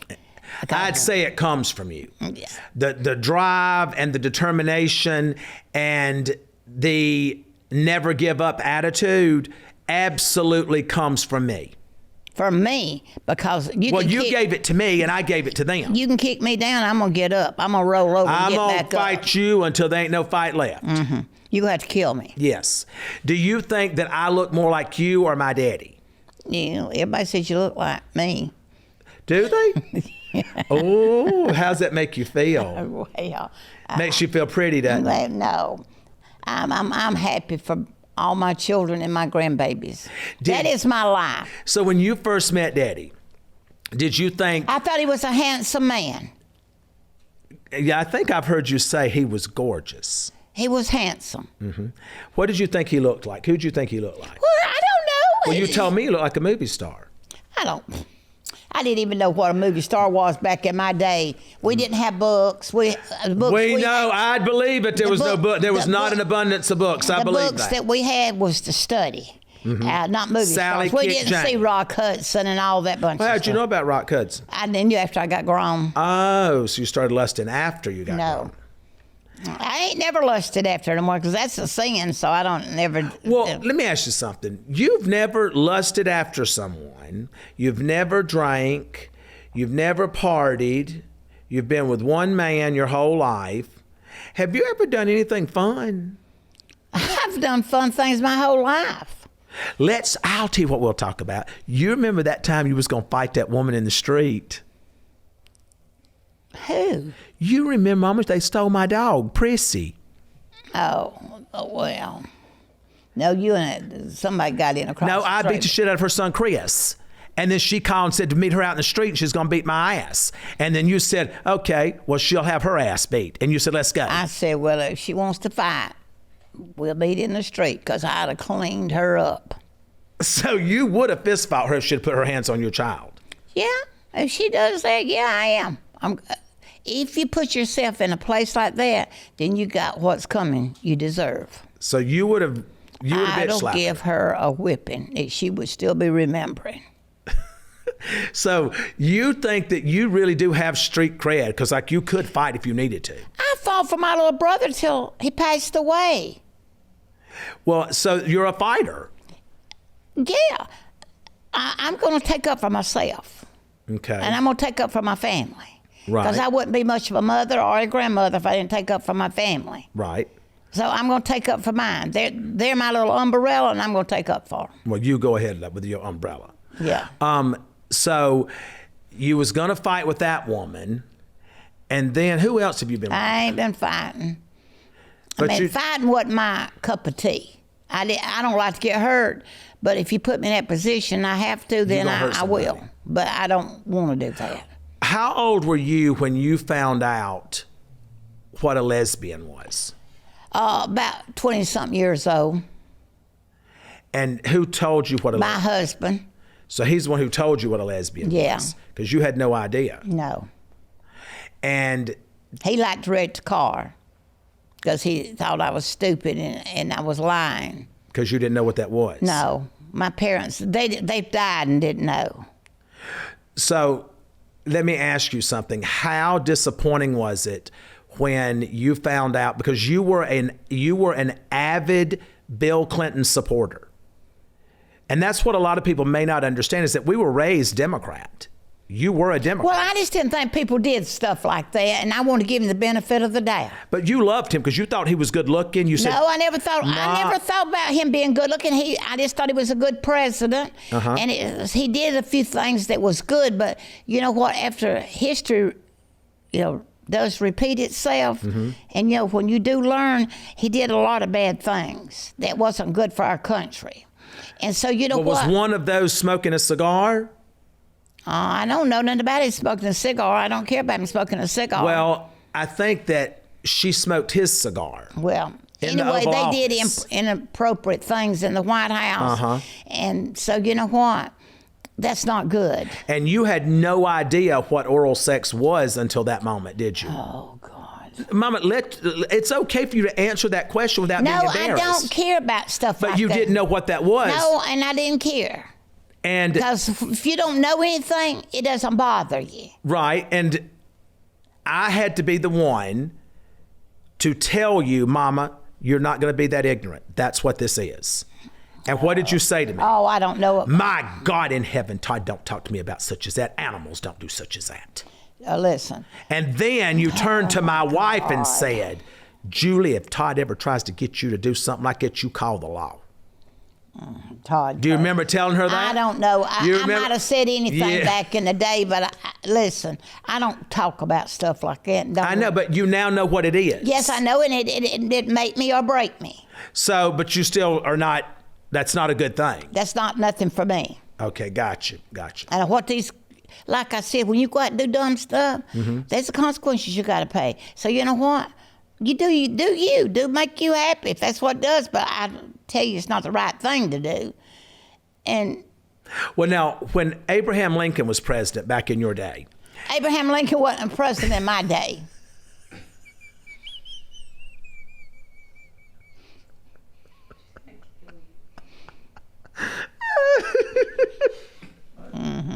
I'd say it comes from you. Yeah. The drive and the determination and the never give up attitude absolutely comes from me. For me, because you gave it to me and I gave it to them. You can kick me down, I'm going to get up. I'm going to roll over and get back up. I'm going to fight you until there ain't no fight left. Mm-hmm. You have to kill me. Yes. Do you think that I look more like you or my daddy? You know, everybody says you look like me. Do they? Oh, how's that make you feel? Well, Makes you feel pretty, doesn't it? no, I'm happy for all my children and my grandbabies. That is my life. So when you first met Daddy, did you think? I thought he was a handsome man. Yeah, I think I've heard you say he was gorgeous. He was handsome. Mm-hmm. What did you think he looked like? Who did you think he looked like? Well, I don't know. Well, you told me he looked like a movie star. I didn't even know what a movie star was back in my day. We didn't have books. We know. I'd believe it. There was no book. There was not an abundance of books. I believe that. The books that we had was to study, not movie Sally stars. We Kick didn't Jane. see Rock Hudson and all that bunch Well, of how'd you stuff. know about Rock Hudson? I knew after I got grown. Oh, so you started lusting after you got No. grown. I ain't never lusted after no more because that's a sin, so I don't never. Well, let me ask you something. You've never lusted after someone. You've never drank. You've never partied. You've been with one man your whole life. Have you ever done anything fun? I've done fun things my whole life. I'll tell you what we'll talk about. You remember that time you was going to fight that woman in the street? Who? You remember, Mama, they stole my dog, Prissy. Oh, well. No, you and somebody got in across No, the I street. beat the shit out of her son, Chris. And then she called and said to meet her out in the street and she's going to beat my ass. And then you said, okay, well, she'll have her ass beat. And you said, let's go. I said, well, if she wants to fight, we'll meet in the street because I'd have cleaned her up. So you would have fist fought her if she'd put her hands on your child. Yeah, if she does that, yeah, I am. If you put yourself in a place like that, then you got what's coming you deserve. So you would have bitch I'll slapped give her a whipping that she would still be remembering. So you think that you really do have street cred because like you could fight if you needed to. I fought for my little brother till he passed away. Well, so you're a fighter. Yeah, I'm going to take up for myself. Okay. And I'm going to take up for my family. Right. Because I wouldn't be much of a mother or a grandmother if I didn't take up for my family. Right. So I'm going to take up for mine. They're my little umbrella, and I'm going to take up for them. Well, you go ahead with your umbrella. Yeah. So you was going to fight with that woman. And then who else have you been with? I ain't been fighting. But Fighting wasn't my cup of tea. I don't like to get hurt, but if you put me in that position, I have to, then gonna hurt I will. somebody. But I don't want to do that. How old were you when you found out what a lesbian was? About 20-something years old. And who told you what a My lesbian? husband, So he's the one who told you what a lesbian Yeah. was, because you had no idea. no. And He liked to wreck the car because he thought I was stupid and I was lying. because you didn't know what that was. No, my parents, they died and didn't know. So let me ask you something. How disappointing was it when you found out, because you were an avid Bill Clinton supporter? And that's what a lot of people may not understand, is that we were raised Democrat. You were a Democrat. Well, I just didn't think people did stuff like that, and I want to give him the benefit of the doubt. But you loved him because you thought he was good looking. You said, No, I never thought about him being good looking. I just thought he was a good president, and he did a few things that was good. But you know what? After history, does repeat itself, and when you do learn, he did a lot of bad things that wasn't good for our country. And so well, what? was one of those smoking a cigar? I don't know nothing about him smoking a cigar. I don't care about him smoking a cigar. Well, I think that she smoked his cigar. Well, In the anyway, Oval they did Office. inappropriate things in the White House. And so you know what? That's not good. And you had no idea what oral sex was until that moment, did you? Oh, God. Mama, it's okay for you to answer that question without being No, embarrassed. I don't care about stuff But like that. you didn't know what that was. No, and I didn't care. And Because if you don't know anything, it doesn't bother you. right, and I had to be the one to tell you, Mama, you're not going to be that ignorant. That's what this is. And what did you say to me? Oh, I don't know. My God in heaven, Todd, don't talk to me about such as that. Animals don't do such as that. Listen. And then you turned to my wife and said, Julie, if Todd ever tries to get you to do something like that, you call the law. Todd. Do you remember telling her that? I don't know. I might have said anything Yeah. back in the day, but listen, I don't talk about stuff like that. I know, but you now know what it is. Yes, I know, and it make me or break me. So, but you still are not, that's not a good thing. That's not nothing for me. Okay, gotcha. And what these, like I said, when you go out and do dumb stuff, there's the consequences you got to pay. So you know what? You do make you happy if that's what it does. But I tell you, it's not the right thing to do. And Well, now, when Abraham Lincoln was president back in your day, Abraham Lincoln wasn't president in my day.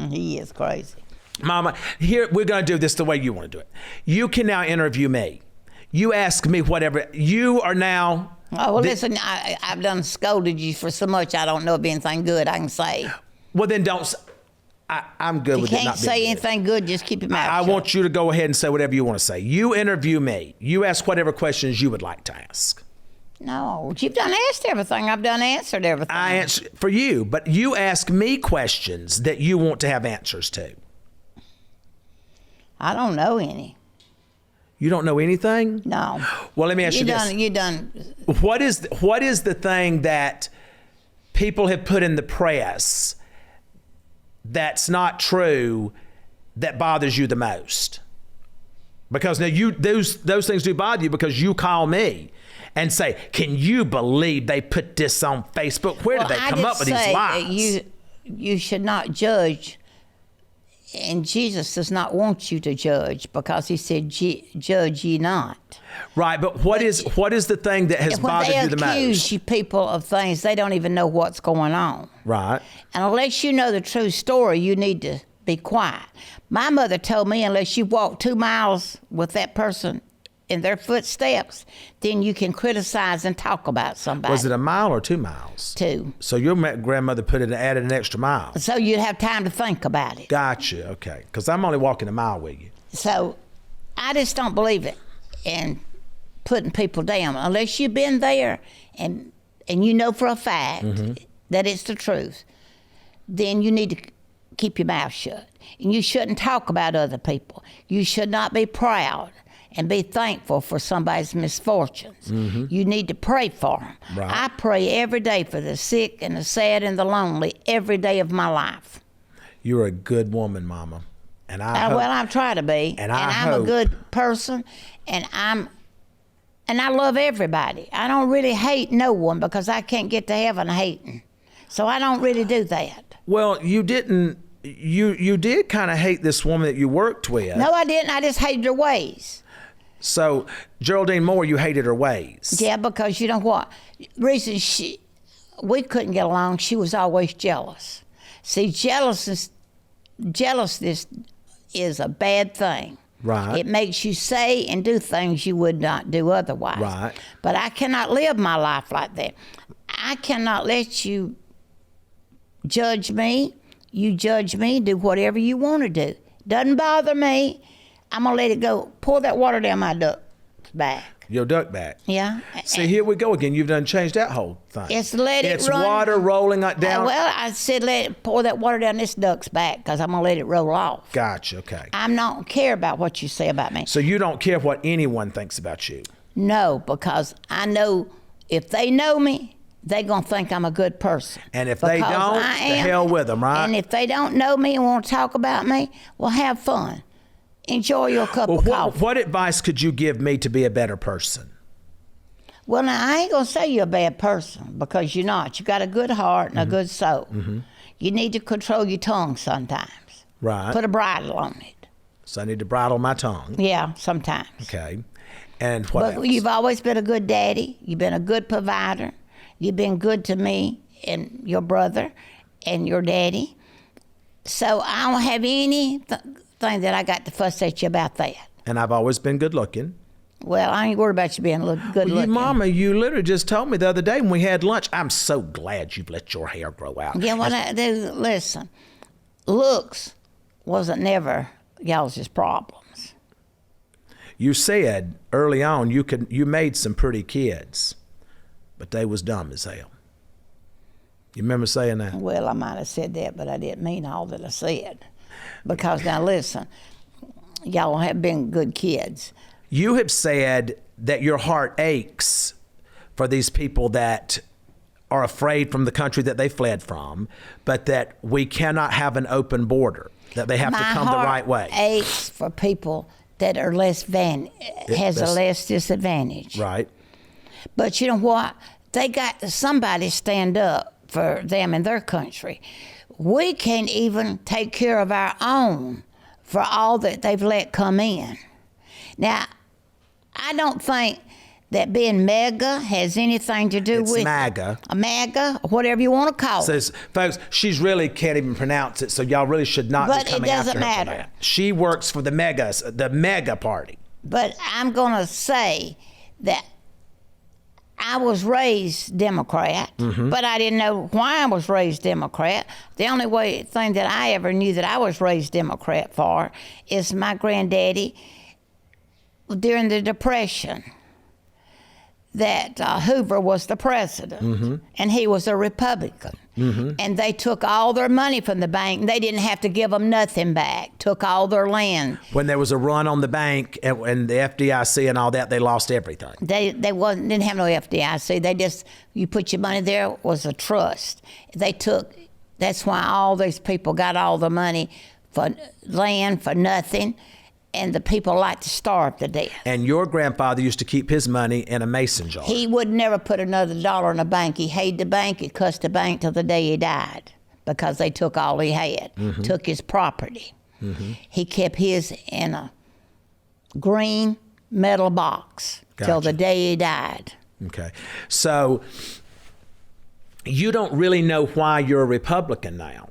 He is crazy. Mama, here, we're going to do this the way you want to do it. You can now interview me. You ask me whatever. You are now... Oh, well, listen, I've done scolded you for so much I don't know of anything good I can say. Well, then don't... I'm good with it You not can't being say good. anything good, just keep your mouth I shut. want you to go ahead and say whatever you want to say. You interview me. You ask whatever questions you would like to ask. No, you've done asked everything. I've done answered everything. I answer for you, but you ask me questions that you want to have answers to. I don't know any. You don't know anything? No. Well, let me ask you this. You done. What is the thing that people have put in the press that's not true that bothers you the most? Because now those things do bother you because you call me and say, "Can you believe they put this on Facebook? Where did they come up with these lies?" You should not judge, and Jesus does not want you to judge because he said, "Judge ye not." Right, but what is the thing that has bothered you the When they accuse most? you people of things, they don't even know what's going on. Right. And unless you know the true story, you need to be quiet. My mother told me unless you walk 2 miles with that person in their footsteps, then you can criticize and talk about somebody. Was it a mile or 2 miles? 2. So your grandmother added an extra mile. So you'd have time to think about it. Gotcha. Okay. Because I'm only walking a mile with you. So I just don't believe it in putting people down unless you've been there and you know for a fact that it's the truth. Then you need to keep your mouth shut. And you shouldn't talk about other people. You should not be proud and be thankful for somebody's misfortunes. You need to pray for them. Right. I pray every day for the sick and the sad and the lonely every day of my life. You're a good woman, Mama. And I hope, Well, I'm trying to be. And I'm hope- a good person, and I love everybody. I don't really hate no one because I can't get to heaven hating. So I don't really do that. Well, you didn't. You did kind of hate this woman that you worked with. No, I didn't. I just hated her ways. So Geraldine Moore, you hated her ways. Yeah, because you know what? Reason we couldn't get along, she was always jealous. See, jealousness is a bad thing. Right. It makes you say and do things you would not do otherwise. Right. But I cannot live my life like that. I cannot let you judge me. You judge me, do whatever you want to do. Doesn't bother me. I'm going to let it go. Pour that water down my duck's back. Your duck back. Yeah. See, here we go again. You've done changed that whole thing. It's let it It's run. water rolling down. Well, I said pour that water down this duck's back because I'm going to let it roll off. Gotcha. Okay. I don't care about what you say about me. So you don't care what anyone thinks about you. No, because I know if they know me, they're going to think I'm a good person. And if they Because don't, I the am. hell with them, right? And if they don't know me and want to talk about me, well, have fun. Enjoy your cup Well, of coffee. what advice could you give me to be a better person? Well, now, I ain't going to say you're a bad person because you're not. You got a good heart and a good soul. You need to control your tongue sometimes. Right. Put a bridle on it. So I need to bridle my tongue. Yeah, sometimes. Okay. And what But else? you've always been a good daddy. You've been a good provider. You've been good to me and your brother and your daddy. So I don't have anything that I got to fuss at you about that. And I've always been good looking. Well, I ain't worried about you being good Well, looking. Mama, you literally just told me the other day when we had lunch, I'm so glad you've let your hair grow out. Yeah, well, listen, looks wasn't never y'all's problems. You said early on you made some pretty kids, but they was dumb as hell. You remember saying that? Well, I might have said that, but I didn't mean all that I said. Because now listen, y'all have been good kids. You have said that your heart aches for these people that are afraid from the country that they fled from, but that we cannot have an open border, that they have to come the right way. My heart aches for people that are less has a less disadvantage. Right. But you know what? They got somebody stand up for them in their country. We can't even take care of our own for all that they've let come in. Now, I don't think that being MAGA has anything to do with MAGA. A MAGA, whatever you want to call it. Says, folks, she's really can't even pronounce it, so y'all really should not But be coming it doesn't after her for matter. that. She works for the MAGA party. But I'm going to say that I was raised Democrat, but I didn't know why I was raised Democrat. The only thing that I ever knew that I was raised Democrat for is my granddaddy during the Depression. That Hoover was the president, and he was a Republican. And they took all their money from the bank, and they didn't have to give them nothing back, took all their land. When there was a run on the bank and the FDIC and all that, they lost everything. They didn't have no FDIC. They just, you put your money there, was a trust. That's why all these people got all the money for land for nothing. And the people like to starve to death. And your grandfather used to keep his money in a mason jar. He would never put another dollar in a bank. He hated the bank. He cussed the bank till the day he died because they took all he had, took his property. He kept his in a green metal box till the day he died. Okay. So you don't really know why you're a Republican now.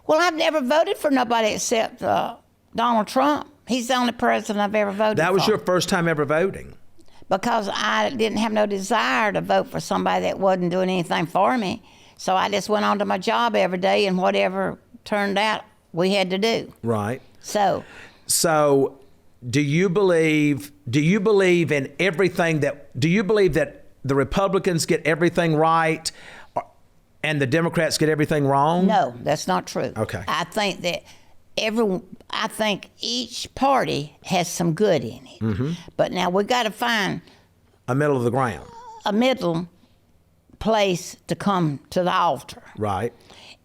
Well, I've never voted for nobody except Donald Trump. He's the only president I've ever voted for. That was your first time ever voting. Because I didn't have no desire to vote for somebody that wasn't doing anything for me. So I just went on to my job every day, and whatever turned out, we had to do. Right. So do you believe in everything do you believe that the Republicans get everything right and the Democrats get everything wrong? No, that's not true. Okay. I think that I think each party has some good in it. But now we got to find A middle of the ground. a middle place to come to the altar. Right.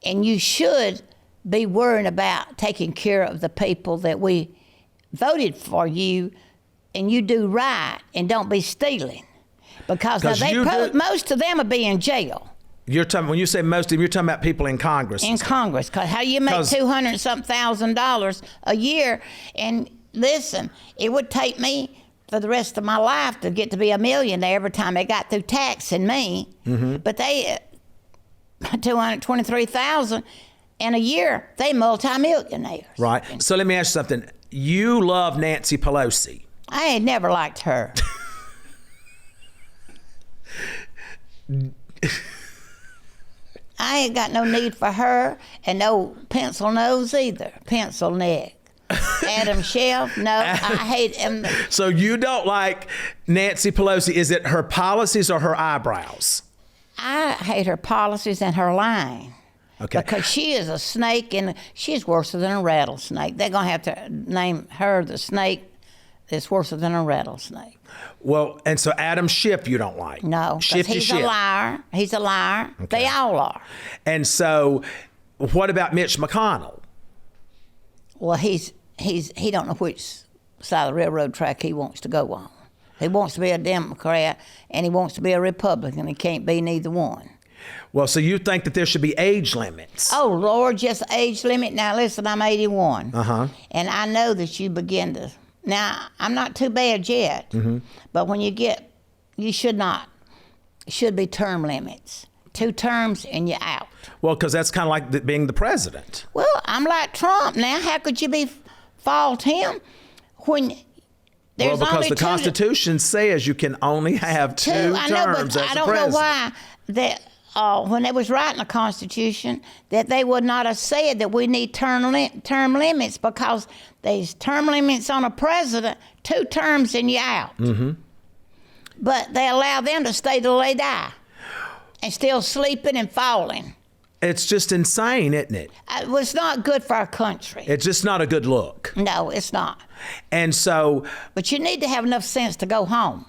And you should be worrying about taking care of the people that we voted for you, and you do right and don't be stealing. Because now most of them will be in jail. You're talking, when you say most of them, you're talking about people in Congress. In Congress, because how you make $200,000 a year, and listen, it would take me for the rest of my life to get to be a millionaire every time they got through taxing me. But they, $223,000 in a year, they multimillionaires. Right. So let me ask you something. You love Nancy Pelosi. I ain't never liked her. I ain't got no need for her, and no pencil nose either. Pencil neck. Adam Schiff, no, I hate him. So you don't like Nancy Pelosi. Is it her policies or her eyebrows? I hate her policies and her lying. Okay. Because she is a snake, and she's worse than a rattlesnake. They're going to have to name her the snake that's worse than a rattlesnake. Well, and so Adam Schiff you don't like? No, because he's a liar. He's a liar. Okay. They all are. And so what about Mitch McConnell? Well, he don't know which side of the railroad track he wants to go on. He wants to be a Democrat, and he wants to be a Republican. He can't be neither one. Well, so you think that there should be age limits? Oh, Lord, just age limit. Now, listen, I'm 81. And I know that you begin to... Now, I'm not too bad yet, but when you should be term limits. 2 terms and you're out. Well, because that's kind of like being the president. Well, I'm like Trump now. How could you fault him when there's because only the Constitution says you can only have 2 terms I know, but as the I don't president. know why that when they was writing the Constitution that they would not have said that we need term limits, because there's term limits on a president, 2 terms and you're out. But they allow them to stay till they die and still sleeping and falling. It's just insane, isn't it? It was not good for our country. It's just not a good look. No, it's not. And so, But you need to have enough sense to go home.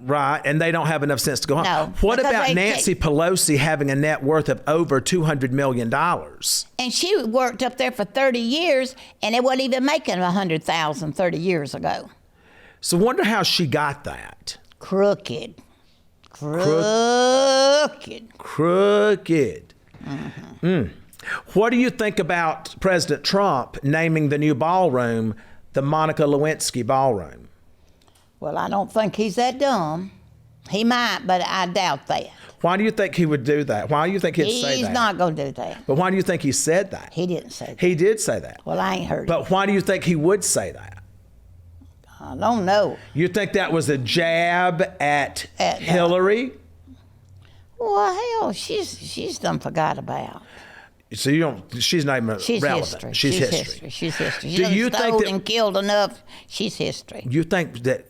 right, and they don't have enough sense to go home. No, What because about they Nancy Pelosi having a net worth of over $200 million? And she worked up there for 30 years, and it wasn't even making 100,000 30 years ago. So wonder how she got that. Crooked. What do you think about President Trump naming the new ballroom the Monica Lewinsky Ballroom? Well, I don't think he's that dumb. He might, but I doubt that. Why do you think he would do that? Why do you think he'd say that? He's not going to do that. But why do you think he said that? He didn't say that. He did say that. Well, I ain't heard it. But why do you think he would say that? I don't know. You think that was a jab at Hillary? Well, hell, she's done forgot about. So you don't. She's not even She's relevant. history. She's history. She's history. She Do done you think stole that- and killed enough? She's history. You think that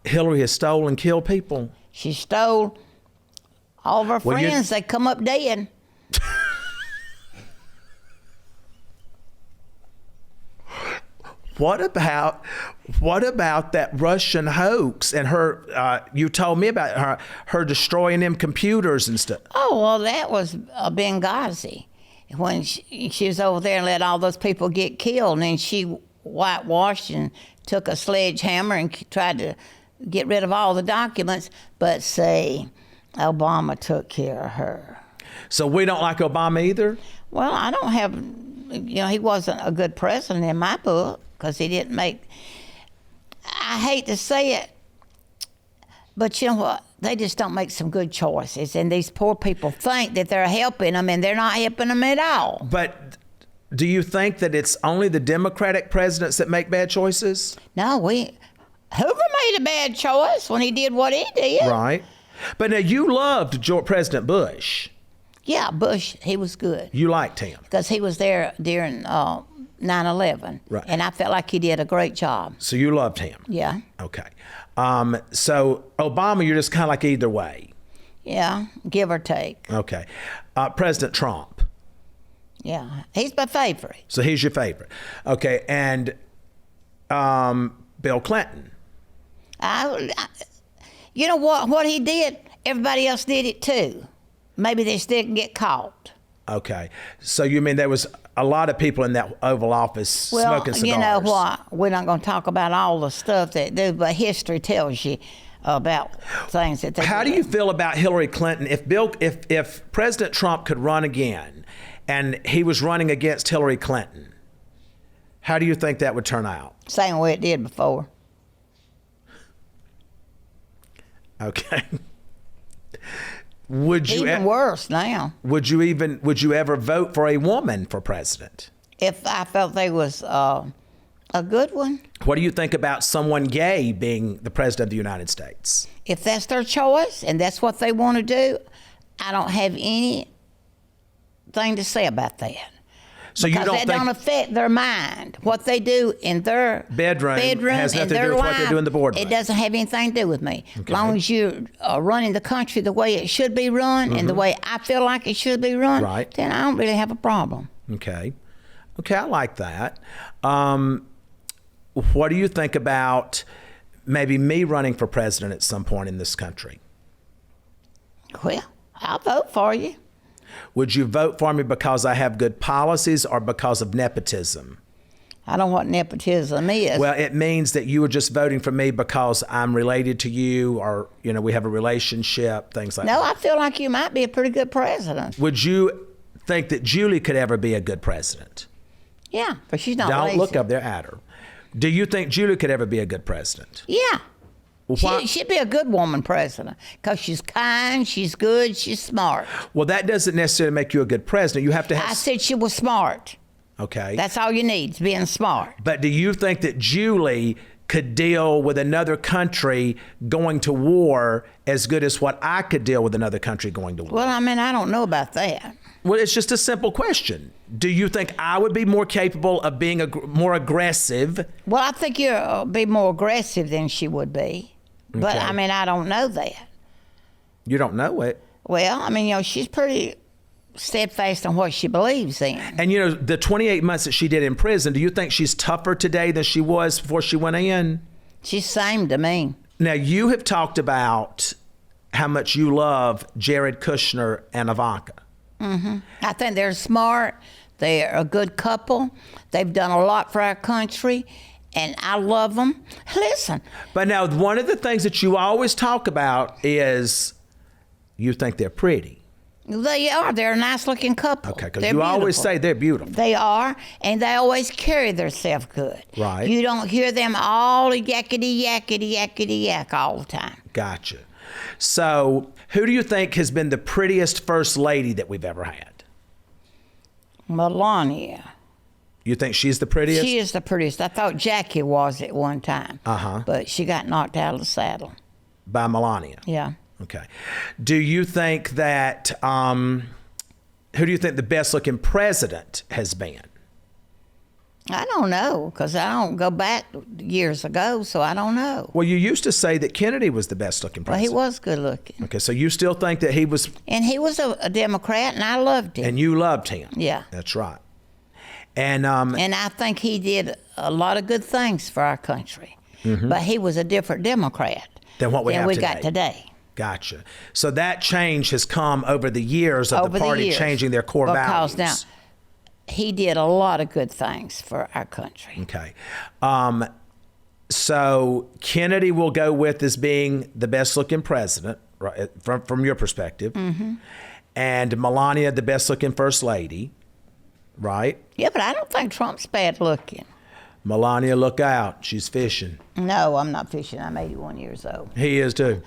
Hillary has stolen and killed people? She stole all of her Well, friends. They come up dead. What about that Russian hoax and her? You told me about her destroying them computers and stuff. Oh, well, that was Benghazi. When she was over there and let all those people get killed, and then she whitewashed and took a sledgehammer and tried to get rid of all the documents. But say, Obama took care of her. So we don't like Obama either? Well, I don't have, he wasn't a good president in my book because he didn't make, I hate to say it, but you know what? They just don't make some good choices. And these poor people think that they're helping them, and they're not helping them at all. But do you think that it's only the Democratic presidents that make bad choices? No, Hoover made a bad choice when he did what he did. Right. But now you loved President Bush. Yeah, Bush, he was good. You liked him. Because he was there during 9/11. Right. And I felt like he did a great job. So you loved him. Yeah. Okay. So Obama, you're just kind of like either way. Yeah, give or take. Okay. President Trump. Yeah, he's my favorite. So he's your favorite. Okay. And Bill Clinton. You know what he did? Everybody else did it too. Maybe they still didn't get caught. Okay. So you mean there was a lot of people in that Oval Office smoking cigars? You know what? We're not going to talk about all the stuff that do, but history tells you about things that they How do did. you feel about Hillary Clinton? If President Trump could run again and he was running against Hillary Clinton, how do you think that would turn out? Same way it did before. Okay. Would you Even worse now. Would you ever vote for a woman for president? If I felt they was a good one. What do you think about someone gay being the president of the United States? If that's their choice and that's what they want to do, I don't have anything to say about that. So because you don't that think don't affect their mind. What they do in their bedroom has nothing and to their do with what life, they do in the boardroom? It doesn't have anything to do with me. Okay. As long as you're running the country the way it should be run and the way I feel like it should be run, Right. then I don't really have a problem. Okay. Okay, I like that. What do you think about maybe me running for president at some point in this country? Well, I'll vote for you. Would you vote for me because I have good policies or because of nepotism? I don't know what nepotism is. Well, it means that you were just voting for me because I'm related to you or, we have a relationship, things like that. No, I feel like you might be a pretty good president. Would you think that Julie could ever be a good president? Yeah, but she's not Don't lazy. look up there at her. Do you think Julie could ever be a good president? Yeah. Well, why- She'd be a good woman president because she's kind, she's good, she's smart. Well, that doesn't necessarily make you a good president. You have to have... I said she was smart. Okay. That's all you need, is being smart. But do you think that Julie could deal with another country going to war as good as what I could deal with another country going to war? Well, I mean, I don't know about that. Well, it's just a simple question. Do you think I would be more capable of being more aggressive? Well, I think you'll be more aggressive than she would be. But, Okay. I mean, I don't know that. You don't know it. Well, I mean, you know, she's pretty steadfast on what she believes in. And, you know, the 28 months that she did in prison, do you think she's tougher today than she was before she went in? She's the same to me. Now, you have talked about how much you love Jared Kushner and Ivanka. I think they're smart. They're a good couple. They've done a lot for our country, and I love them. Listen, But now, one of the things that you always talk about is you think they're pretty. they are. They're a nice-looking couple. Okay, because They're you always beautiful. say they're beautiful. They are, and they always carry themselves good. Right. You don't hear them all yakety, yakety, yakety, yak all the time. Gotcha. So, who do you think has been the prettiest first lady that we've ever had? Melania. You think she's the prettiest? She is the prettiest. I thought Jackie was at one time. Uh-huh. But she got knocked out of the saddle. By Melania. Yeah. Okay. Do you think that, who do you think the best looking president has been? I don't know, because I don't go back years ago, so I don't know. Well, you used to say that Kennedy was the best looking Well, he president. was good looking. Okay, so you still think that he was, And he was a Democrat, and I loved him. and you loved him. Yeah. That's right. And And I think he did a lot of good things for our country. But he was a different Democrat Than what we have got today. today. gotcha. So that change has come over the years of Over the party years. changing their core Because values. now, he did a lot of good things for our country. Okay. So Kennedy will go with as being the best looking president, right, from your perspective. Mm-hmm. And Melania, the best looking first lady, right? Yeah, but I don't think Trump's bad looking. Melania, look out. She's fishing. No, I'm not fishing. I'm 81 years old. He is too.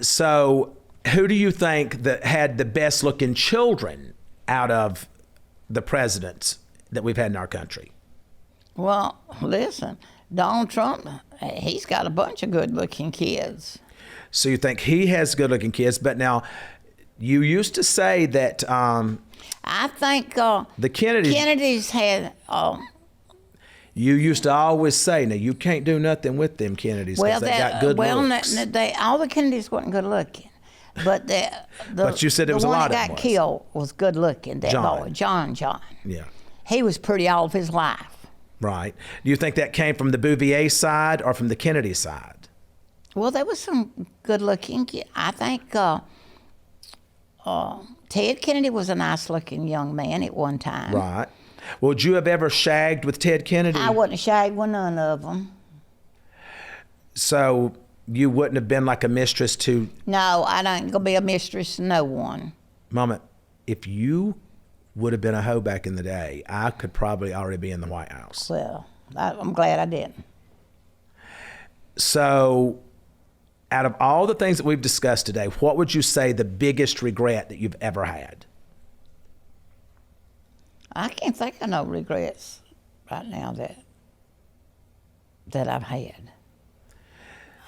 So who do you think that had the best looking children out of the presidents that we've had in our country? Well, listen, Donald Trump, he's got a bunch of good-looking kids. So you think he has good looking kids, but now you used to say that I think the Kennedy's had, you used to always say, now you can't do nothing with them Kennedys because they got good looks. all the Kennedys weren't good-looking. But But you said it was the a one lot that of got them was. killed was good-looking, that John. boy, John. Yeah, He was pretty all of his life. right. Do you think that came from the Bouvier side or from the Kennedy side? Well, there was some good-looking kids. I think Ted Kennedy was a nice-looking young man at one time. Right. Would you have ever shagged with Ted Kennedy? I wouldn't shag with none of them. So you wouldn't have been like a mistress to No, I ain't gonna be a mistress to no one. Mama, if you would have been a hoe back in the day, I could probably already be in the White House. Well, I'm glad I didn't. So, out of all the things that we've discussed today, what would you say the biggest regret that you've ever had? I can't think of no regrets right now that I've had.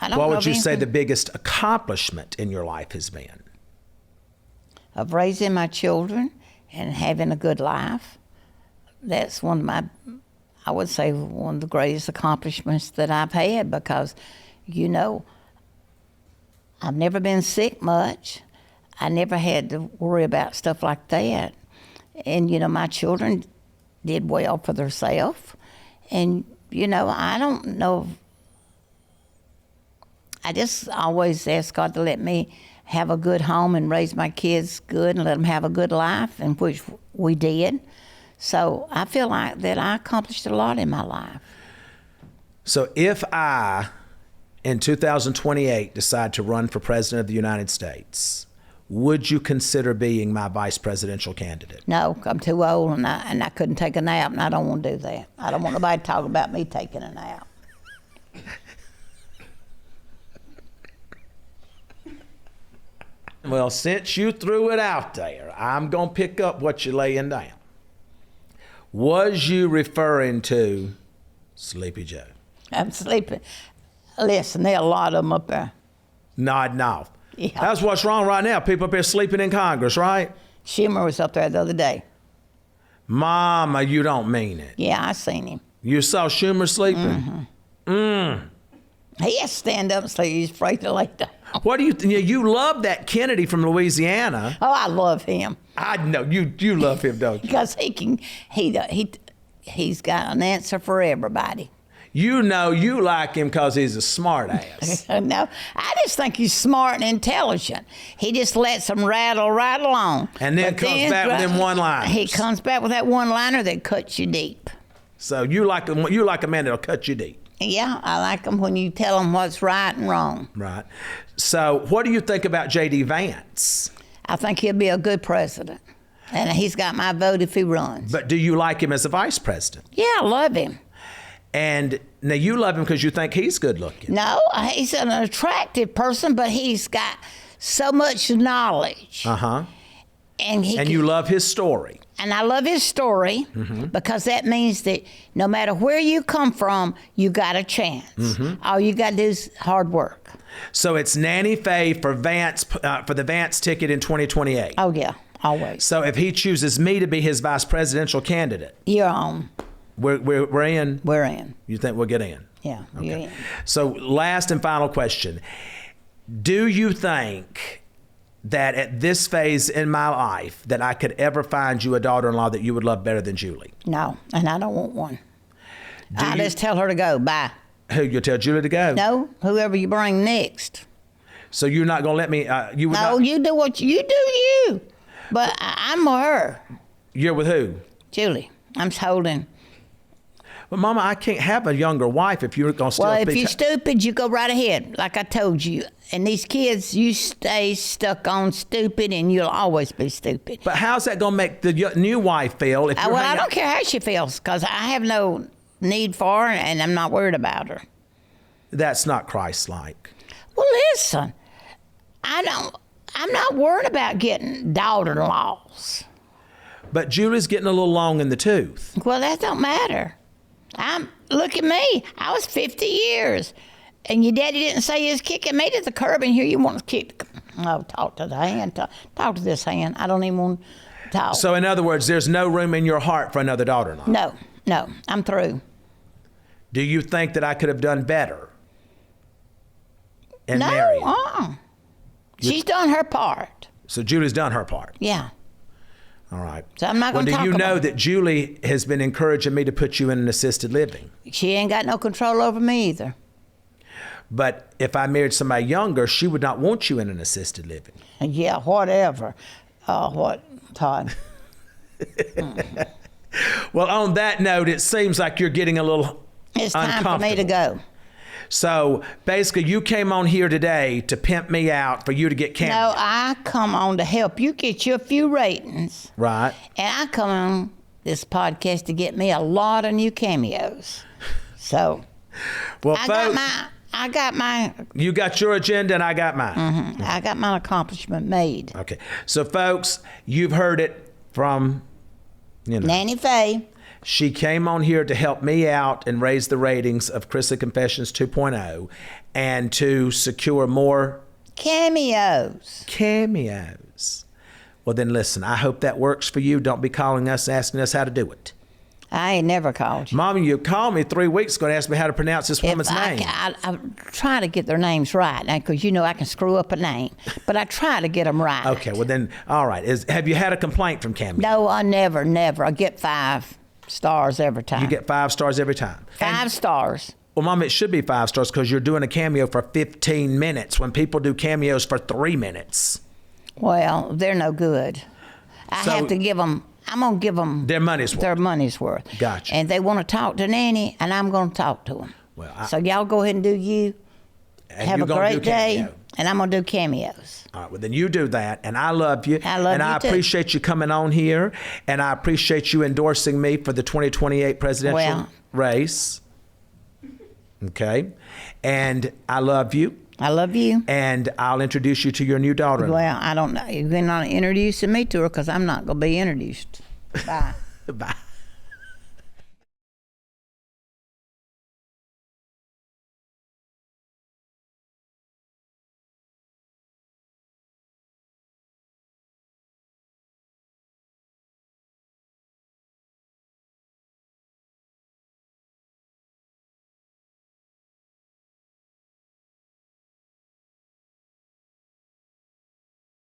I don't What know would of you say the anything- biggest accomplishment in your life has been? of raising my children and having a good life? That's one of my, I would say, one of the greatest accomplishments that I've had because, you know, I've never been sick much. I never had to worry about stuff like that. And, you know, my children did well for themselves. And, you know, I don't know. I just always ask God to let me have a good home and raise my kids good and let them have a good life, and which we did. So I feel like that I accomplished a lot in my life. So, if I, in 2028, decide to run for president of the United States, would you consider being my vice presidential candidate? No, I'm too old and I couldn't take a nap, and I don't want to do that. I don't want nobody to talk about me taking a nap. Well, since you threw it out there, I'm going to pick up what you're laying down. Was you referring to Sleepy Joe? I'm sleeping. Listen, there are a lot of them up there. Nodding off. Yeah. That's what's wrong right now. People up here sleeping in Congress, right? Schumer was up there the other day. Mama, you don't mean it. Yeah, I seen him. You saw Schumer sleeping? He has to stand up and sleep. He's afraid to lay down. What do you love that Kennedy from Louisiana. Oh, I love him I know you love him, don't you? because he's got an answer for everybody. You know you like him because he's a smart ass. No, I just think he's smart and intelligent. He just lets them rattle right along. And then comes back with them one-liners. He comes back with that one-liner that cuts you deep. So you like a man that'll cut you deep. Yeah, I like him when you tell him what's right and wrong. Right. So what do you think about J.D. Vance? I think he'll be a good president. And he's got my vote if he runs. But do you like him as a vice president? Yeah, I love him. And now you love him because you think he's good looking. No, he's an attractive person, but he's got so much knowledge. Uh-huh. And you love his story. And I love his story because that means that no matter where you come from, you got a chance. All you got to do is hard work. So it's Nanny Faye for Vance for the Vance ticket in 2028. Oh, yeah, always. So if he chooses me to be his vice presidential candidate, You're on. we're in. We're in. You think we'll get in? Yeah, you're in. So last and final question: do you think that at this phase in my life that I could ever find you a daughter-in-law that you would love better than Julie? No, and I don't want one. I just tell her to go. Bye. Who, you'll tell Julie to go? No, whoever you bring next. So you're not going to let me, you would No, not, you do what you do, you. But I'm with her, you're with who? Julie. I'm holding. Well, Mama, I can't have a younger wife if you're going to still Well, if be you're stupid, you go right ahead, like I told you. And these kids, you stay stuck on stupid, and you'll always be stupid. But how's that going to make the new wife feel? If you're Well, I hanging don't care how she feels, because I have no need for her, and I'm not worried about her. That's not Christ-like. Well, listen, I'm not worried about getting daughter-in-laws. But Julie's getting a little long in the tooth. Well, that don't matter. Look at me. I was 50 years. And your daddy didn't say he was kicking me to the curb, and here you want to kick. Oh, talk to the hand. Talk to this hand. I don't even want to talk. So in other words, there's no room in your heart for another daughter-in-law. No, I'm through. Do you think that I could have done better in marrying? No, she's done her part. So Julie's done her part. Yeah. All right. So I'm not going to talk do you know about it. that Julie has been encouraging me to put you in an assisted living? She ain't got no control over me either. But if I married somebody younger, she would not want you in an assisted living. Yeah, whatever. What, Todd? Well, on that note, it seems like you're getting a little It's time for me to go. So basically, you came on here today to pimp me out for you to get Cameo. No, I come on to help you get you a few ratings. Right. And I come on this podcast to get me a lot of new cameos. So Well, I folks, got my you got your agenda and I got mine. I got my accomplishment made. Okay. So, folks, you've heard it from, Nanny Faye. She came on here to help me out and raise the ratings of Chrisley Confessions 2.0 and to secure more Cameos. cameos. Well, then listen, I hope that works for you. Don't be calling us asking us how to do it. I ain't never called you. Mommy, you called me 3 weeks ago and asked me how to pronounce this woman's name. I try to get their names right, because I can screw up a name, but I try to get them right. Okay, well then, all right. Have you had a complaint from Cameo? No, I never. I get 5 stars every time. You get 5 stars every time. 5 stars. Well, Mom, it should be 5 stars because you're doing a cameo for 15 minutes when people do cameos for 3 minutes. Well, they're no good. I have to give them. I'm gonna give them their money's worth. Their money's worth. Gotcha. And they want to talk to Nanny, and I'm gonna talk to them. Well, so y'all go ahead and do you. And have you're a gonna great do day, Cameo. and I'm gonna do cameos. All right, well, then you do that, and I love you. I love and you I too. appreciate you coming on here, and I appreciate you endorsing me for the 2028 presidential race. Okay? And I love you. I love you. And I'll introduce you to your new daughter. Well, I don't know. You're not introducing me to her because I'm not gonna be introduced. Bye.